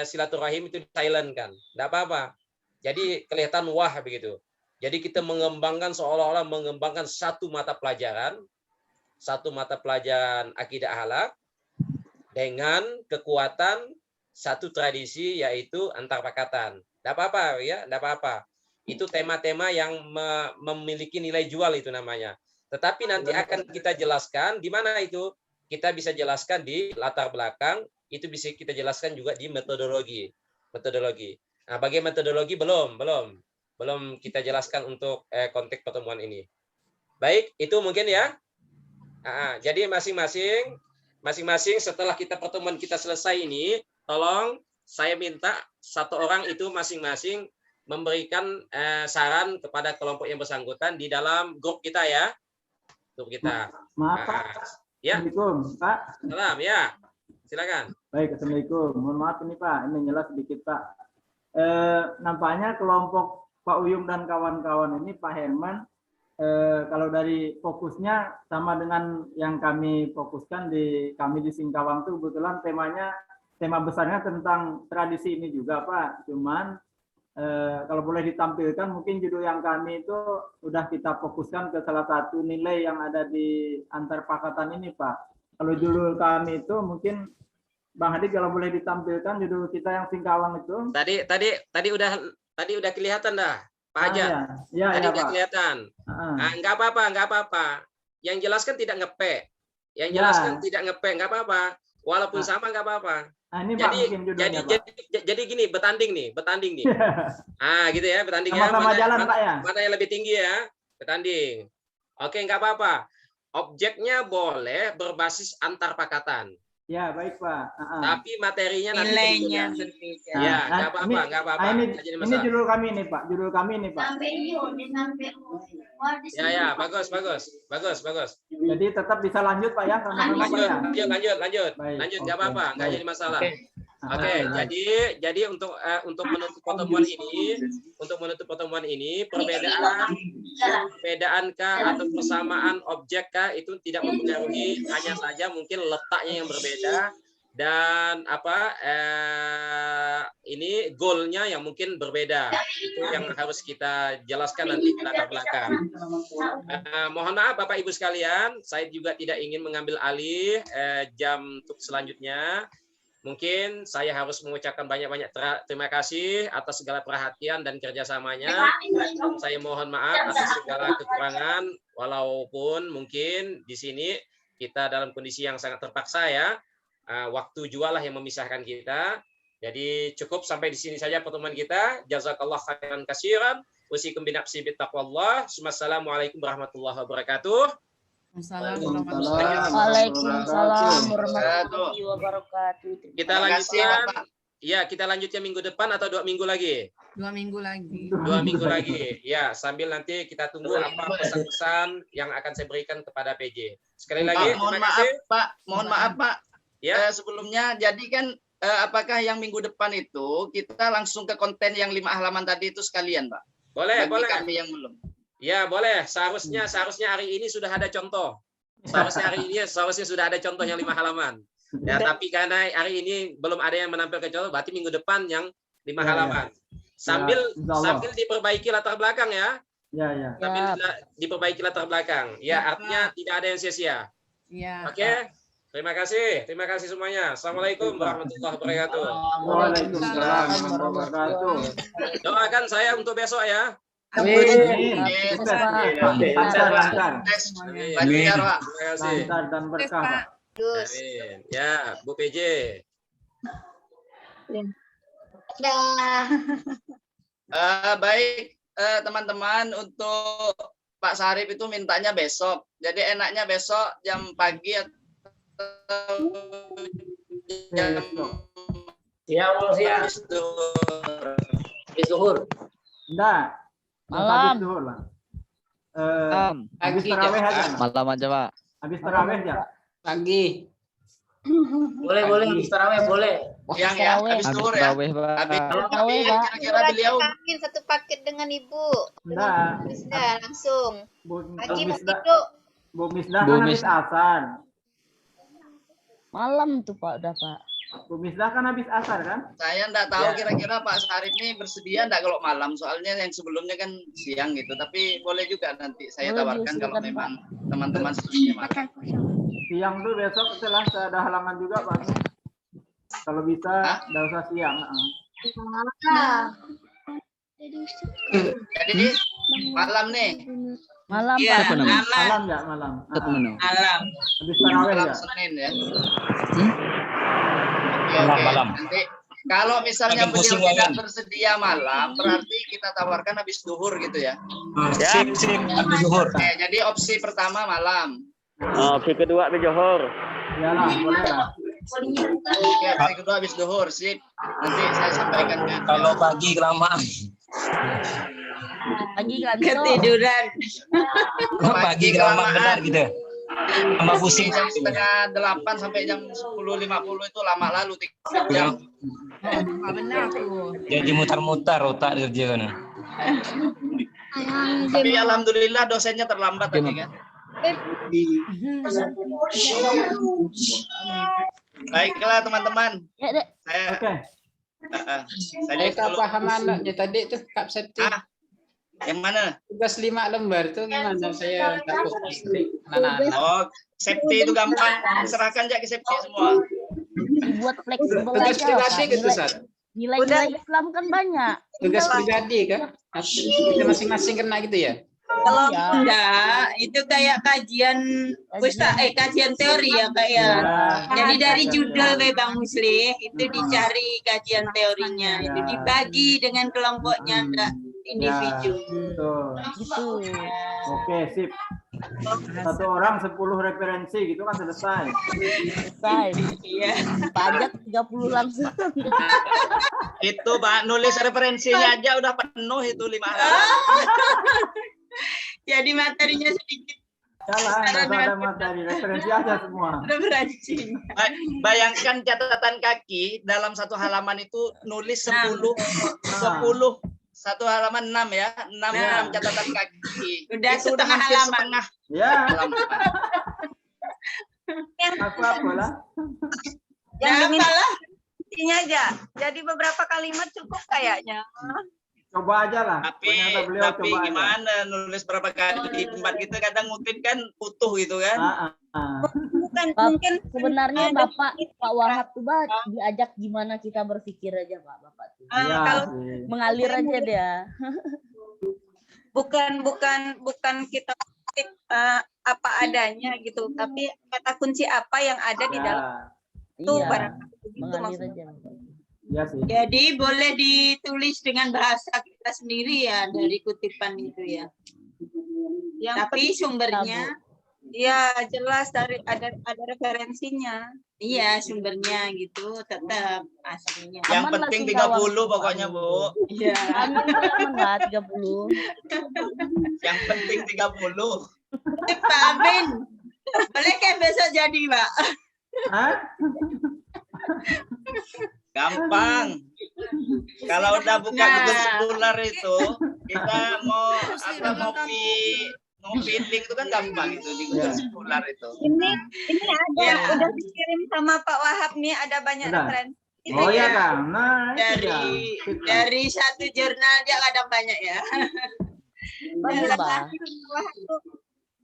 silaturahim itu di-silent-kan. Enggak apa-apa. Jadi kelihatan wah begitu. Jadi kita seolah-olah mengembangkan satu mata pelajaran akidah akhlak dengan kekuatan satu tradisi yaitu antarpakatan. Tidak apa-apa ya, tidak apa-apa. Itu tema-tema yang memiliki nilai jual itu namanya. Tetapi nanti akan kita jelaskan di mana itu kita bisa jelaskan di latar belakang, itu bisa kita jelaskan juga di metodologi. Nah, bagi metodologi belum kita jelaskan untuk konteks pertemuan ini. Baik, itu mungkin ya. Jadi masing-masing setelah pertemuan kita selesai ini, tolong saya minta satu orang itu masing-masing memberikan saran kepada kelompok yang bersangkutan di dalam grup kita ya. Grup kita. Maaf Pak. Ya. Assalamualaikum Pak. Salam ya. Silakan. Baik, Assalamualaikum. Mohon maaf ini Pak, ini nyela sedikit Pak. Nampaknya kelompok Pak Uyung dan kawan-kawan ini Pak Herman, kalau dari fokusnya sama dengan yang kami fokuskan kami di Singkawang itu kebetulan tema besarnya tentang tradisi ini juga Pak. Cuman kalau boleh ditampilkan mungkin judul yang kami itu udah kita fokuskan ke salah satu nilai yang ada di antar pakatan ini Pak. Kalau judul kami itu mungkin Bang Hadi kalau boleh ditampilkan judul kita yang Singkawang itu. Tadi udah kelihatan dah, Pak Hajar. Ya, tadi udah Pak. kelihatan. Enggak apa-apa. Yang jelaskan tidak ngepe. Enggak apa-apa. Walaupun sama enggak apa-apa. Nah, ini Pak, mungkin judulnya, Pak. Jadi gini, betanding nih. Gitu ya, betanding ya. Sama-sama jalan, Pak ya. Mana yang lebih tinggi ya? Betanding. Oke, enggak apa-apa. Objeknya boleh berbasis antar pakatan. Ya, baik Pak. Tapi materinya nanti nilainya berbeda. Ya, enggak apa-apa. Ini judul kami nih Pak. Ya, bagus. Jadi tetap bisa lanjut Pak ya. Lanjut. Baik, Lanjut, enggak apa-apa, enggak jadi masalah. Oke, jadi untuk menutup pertemuan ini, perbedaan kah atau persamaan objek kah itu tidak mempengaruhi, hanya saja mungkin letaknya yang berbeda dan ini goalnya yang mungkin berbeda. Itu yang harus kita jelaskan nanti di latar belakang. Mohon maaf Bapak Ibu sekalian, saya juga tidak ingin mengambil alih jam untuk selanjutnya. Mungkin saya harus mengucapkan banyak-banyak terima kasih atas segala perhatian dan kerjasamanya. Saya mohon maaf atas segala kekurangan, walaupun mungkin di sini kita dalam kondisi yang sangat terpaksa ya. Waktu jualah yang memisahkan kita. Jadi cukup sampai di sini saja pertemuan kita. Jazakallah khairan katsiran. Usikum binafsi bittaqwallah. Wassalamualaikum warahmatullahi wabarakatuh. Waalaikumsalam warahmatullahi wabarakatuh. Kita lanjutkan minggu depan atau 2 minggu lagi? 2 minggu lagi. 2 minggu lagi. Ya, sambil nanti kita tunggu apa pesan-pesan yang akan saya berikan kepada PJ. Sekali lagi, mohon maaf Pak. Ya. Sebelumnya, jadi kan apakah yang minggu depan itu kita langsung ke konten yang 5 halaman tadi itu sekalian, Pak? Boleh. Kami yang belum. Ya boleh, seharusnya hari ini sudah ada contoh. Seharusnya sudah ada contoh yang 5 halaman. Ya, tapi karena hari ini belum ada yang menampilkan contoh, berarti minggu depan yang 5 halaman. Sambil diperbaiki latar belakang ya. Sambil diperbaiki latar belakang. Ya, artinya tidak ada yang sia-sia. Oke. Terima kasih semuanya. Assalamualaikum warahmatullahi wabarakatuh. Waalaikumsalam warahmatullahi wabarakatuh. Doakan saya untuk besok ya. Amin. Lancar. Lancar dan berkah. Amin. Ya, Bu PJ. Baik, teman-teman, untuk Pak Sarip itu mintanya besok. Jadi enaknya besok jam pagi atau jam siang. Zuhur. Enggak. Malam. Habis tarawih aja. Malam aja, Pak. Habis tarawih aja. Pagi. Boleh habis tarawih boleh. Yang ya habis zuhur ya. Habis kira-kira beliau satu paket dengan Ibu. Enggak. Bisa langsung. Pagi Bu Misdah kan habis asar. Malam tuh Pak, udah Pak. Bu Misdah kan habis asar kan? Saya enggak tahu kira-kira Pak Sarip ini bersedia enggak kalau malam, soalnya yang sebelumnya kan siang gitu. Tapi boleh juga nanti saya tawarkan kalau memang teman-teman setuju makan. Siang tuh besok setelah saya ada halangan juga Pak. Kalau bisa enggak usah siang. Jadi malam nih. Malam, Iya, Pak. Malam ya, malam. Malam. Habis tarawih Malam ya. Senin ya. Malam. Nanti kalau misalnya Makin beliau pusing, tidak Wayan. bersedia malam, berarti kita tawarkan habis duhur gitu ya. Sip, habis zuhur. Oke, jadi opsi pertama malam. Opsi kedua habis Johor. Iyalah, boleh lah. Oke, opsi kedua habis duhur, sip. Nanti saya sampaikan ke Kalau pagi kelamaan. Pagi kan Ketiduran. Pagi kelamaan benar gitu. Tambah pusing. Jam setengah 8 sampai jam 10.50 itu lama lalu 3 jam. Benar tuh. Jadi mutar-mutar otak kerja kan. Tapi alhamdulillah dosennya terlambat tadi kan. Baiklah teman-teman. Ya, Dek. Saya Oke. saya Kak paham anaknya tadi tuh Kak Septi. Yang mana? Tugas 5 lembar tuh gimana saya takut anak-anak. Oh, Septi itu gampang. Serahkan aja ke Septi semua. Dibuat fleksibel Tugas aja. pribadi Pak. gitu, Sat. Nilai-nilai Islam kan banyak. Tugas pribadi kan? Kita masing-masing kena gitu ya? Kalau Iya. enggak, itu kayak kajian kajian teori ya Kak ya. Jadi dari judul Bang Muslih itu dicari kajian teorinya, itu dibagi dengan kelompoknya enggak individu. Betul. Gitu. Oke, sip. Satu orang 10 referensi gitu kan selesai. Selesai. Iya. Pajak 30 langsung. Itu Pak, nulis referensinya aja udah penuh itu 5 halaman. Jadi materinya sedikit. Salah, nggak ada materi, referensi aja semua. Referensi. Bayangkan catatan kaki dalam satu halaman itu nulis 10 satu halaman 6 ya, 6 catatan kaki. Udah itu udah setengah hampir halaman. setengah Ya, halaman. apa lah. Yang apalah? Intinya aja. Jadi beberapa kalimat cukup kayaknya. Coba aja lah. Tapi Ternyata beliau coba aja. gimana nulis berapa kali di tempat kita kadang ngutip kan utuh gitu kan. Bukan Pak, mungkin sebenarnya Pak Wahab tuh diajak gimana kita berpikir aja Bapak tuh. kalau Mengalir aja dia. bukan kita apa adanya gitu, tapi kata kunci apa yang ada di dalam itu Iya, barangkali begitu mengalir maksudnya. aja. Iya sih. Jadi boleh ditulis dengan bahasa kita sendiri ya dari kutipan itu ya. Tapi sumbernya ya jelas dari ada referensinya. iya sumbernya gitu tetap aslinya. Yang penting 30 pokoknya Bu. Iya. Aman lah 30. Yang penting 30. Pak Amin, boleh kan besok jadi Pak? Gampang. Kalau udah buka Google Scholar itu, kita mau ngopi link itu kan gampang itu di Google Scholar itu. Ini ada udah dikirim sama Pak Wahab nih, ada banyak Udah. referensi. Oh iya Kang. Nah, itu Dari satu jurnal dia kadang banyak ya.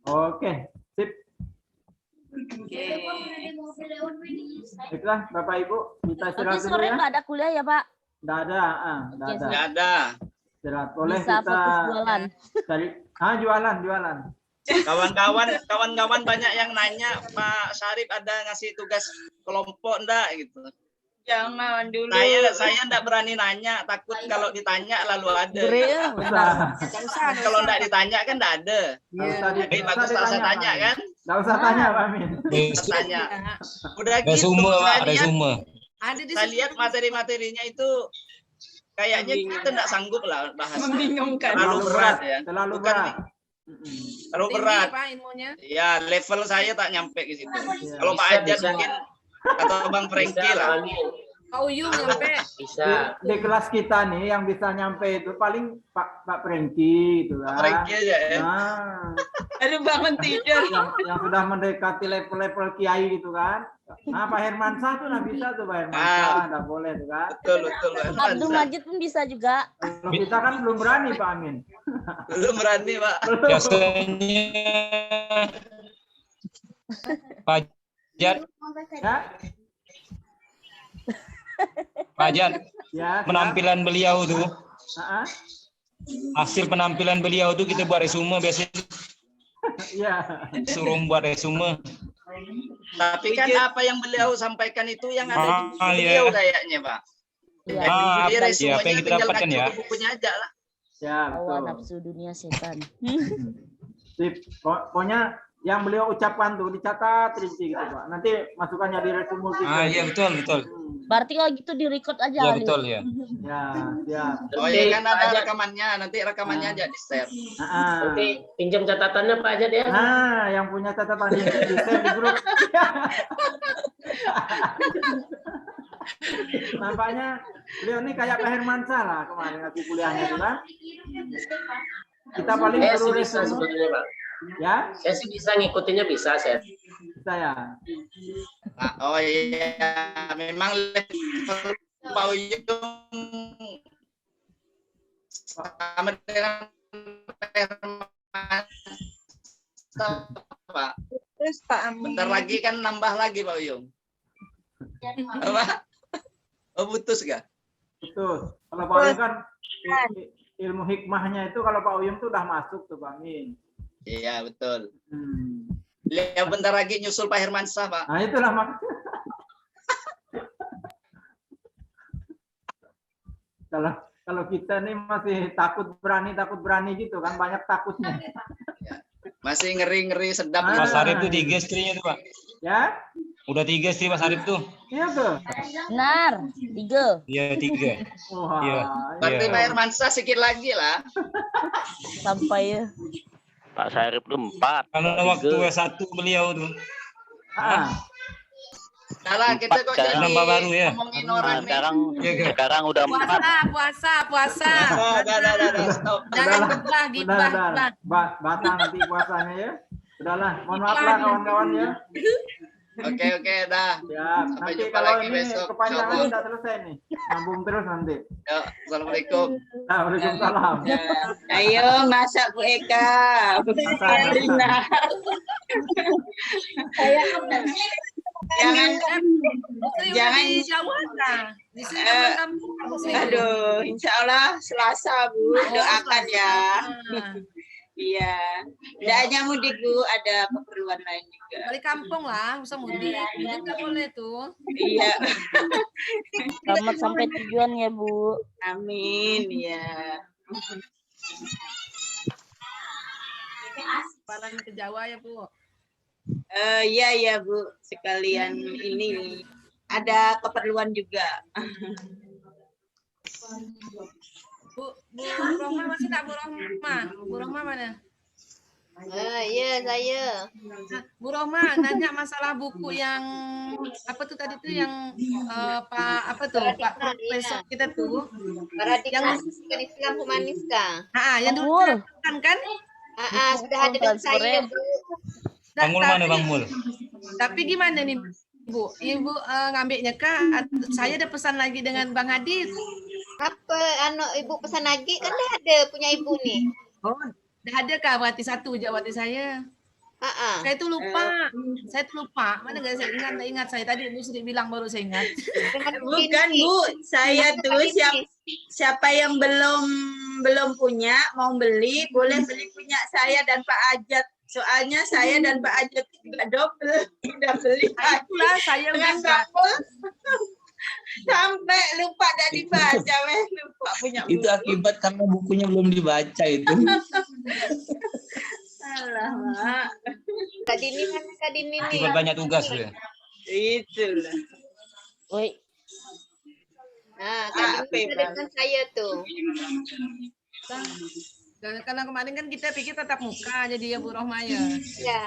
Oke, sip. Baiklah, Bapak Ibu, kita istirahat Nanti dulu sore ya. nggak ada kuliah ya Pak? Nggak ada, nggak Oke, ada. Nggak ada. Istirahat. Boleh Bisa kita fokus jualan. cari, jualan. Kawan-kawan banyak yang nanya, Pak Syarif ada ngasih tugas kelompok enggak gitu. Jangan dulu. Saya enggak berani nanya, takut kalau ditanya lalu ada. Kalau enggak ditanya kan enggak ada. Jadi bagus tak usah tanya kan? Nggak usah tanya, Pak Amin. Tanya. Udah Resume, gitu. Pak, resume. Saya lihat materi-materinya itu kayaknya kita enggak sanggup lah bahas. Membingungkan. Terlalu berat ya. Terlalu Bukan berat. terlalu berat. Pak ilmunya. Ya, level saya tak nyampe ke situ. Iya. Kalau Pak Ajat mungkin atau Bang Franky lah. Pak Uyung nyampe. Bisa. Di kelas kita nih yang bisa nyampe itu paling Pak Franky gitu kan. Pak Franky aja ya. Nah, Aduh bangun tidur. yang sudah mendekati level kiai gitu kan. Nah, Pak Hermansyah tuh nggak bisa tuh Pak Hermansyah, nggak boleh tuh kan. Betul. Abdul Majid pun bisa juga. Kalau kita kan belum berani Pak Amin. Belum berani, Pak. Biasanya Pak Jat, Ya, Pak Jat, ya. penampilan beliau tuh, Heeh. hasil penampilan beliau tuh kita buat resume biasanya Iya. Suruh buat resume. Tapi kan apa yang beliau sampaikan itu yang ada di buku beliau kayaknya, Pak. Iya. Jadi apa resumenya yang kita tinggal dapatkan ngacu ya? ke bukunya aja lah. Ya, Hawa betul. nafsu dunia setan. Sip. Pokoknya yang beliau ucapkan tuh dicatat rinci gitu, Pak. Nanti masukannya di resume kita. Iya betul. Berarti kalau gitu di record aja. Iya Ali. betul ya. Ya, siap. Oh iya kan ada rekamannya, nanti rekamannya aja di-share. Nanti pinjam catatannya Pak Ajat ya. Nah, yang punya catatan di share di grup. Nampaknya beliau ini kayak Pak Hermansyah lah kemarin waktu kuliahnya itu kan. Kita paling Saya perlu sih bisa resume. sebenarnya Pak. Ya? Saya sih bisa ngikutinnya bisa saya. Bisa ya. Nah, oh iya, memang level Pak Uyung sama dengan Pak. Terus Pak Amin. Bentar lagi kan nambah lagi Pak Uyung. Apa? Oh putus gak? Putus. Kalau Pak Uyung kan ilmu hikmahnya itu kalau Pak Uyung tuh udah masuk tuh Pak Amin. Iya betul. Lihat bentar lagi nyusul Pak Hermansyah Pak. Nah itulah mak. Kalau kita nih masih takut berani gitu kan, banyak takutnya. Masih ngeri sedap. Mas Arif tuh 3 istrinya tuh Pak. Ya? Udah 3 istri Mas Arif tuh. Iya tuh. Benar, 3. Iya 3. Wah. Iya. Berarti Pak Hermansyah sedikit lagi lah. Sampai ya. Pak Sarip tuh 4. Karena waktu S1 beliau tuh. Salah kita kok jadi nambah baru ya. ngomongin orang Sekarang udah 4. Puasa. Stop. Jangan gibah. Batal nanti puasanya ya. Udahlah, mohon maaf lah kawan-kawan ya. Oke, dah. Ya, Sampai nanti jumpa kalau lagi ini besok. kepanjangan udah selesai nih. Sambung terus nanti. Ya, Assalamualaikum. Waalaikumsalam. Ayo masak Bu Eka. Rina. Jangan di Jawa lah. Di sini kampung. Aduh, insya Allah Selasa Bu, doakan ya. Iya, tidak hanya mudik Bu, ada keperluan lain juga. Balik kampung lah, usah mudik. Mudik nggak boleh tuh. Iya. Selamat sampai tujuan ya Bu. Amin ya. Paling ke Jawa ya Bu. Iya Bu, sekalian ini ada keperluan juga. Bu Rohma masih tak Bu Rohma? Bu Rohma mana? Iya, saya. Bu Rohma nanya masalah buku yang apa tuh tadi tuh yang Pak Profesor kita tuh Paradigma Islam Humaniska. Yang diucapkan kan? Sudah ada dengan saya, Bu. Bang Mul mana Bang Mul? Tapi gimana nih Bu? Ibu ngambilnya kah? Saya ada pesan lagi dengan Bang Hadis. Apa ibu pesan lagi kan dah ada punya ibu nih. Oh, dah ada kah berarti satu je berarti saya. Saya tuh lupa. Mana enggak saya ingat saya tadi Bu sudah bilang baru saya ingat. Bukan Bu, saya tuh siapa yang belum punya mau beli boleh beli punya saya dan Pak Ajat. Soalnya saya dan Pak Ajat juga double udah beli. Itulah saya dengan double. Sampai lupa dah dibaca, lupa punya buku. Itu akibat karena bukunya belum dibaca itu. Alamak. Kak Dini mana Kak Dini nih? Akibat banyak tugas ya. Itulah. Woi. Nah, Kak Dini dengan saya tuh. Karena kemarin kan kita pikir tatap muka jadi ya Bu Rohma ya. Ya.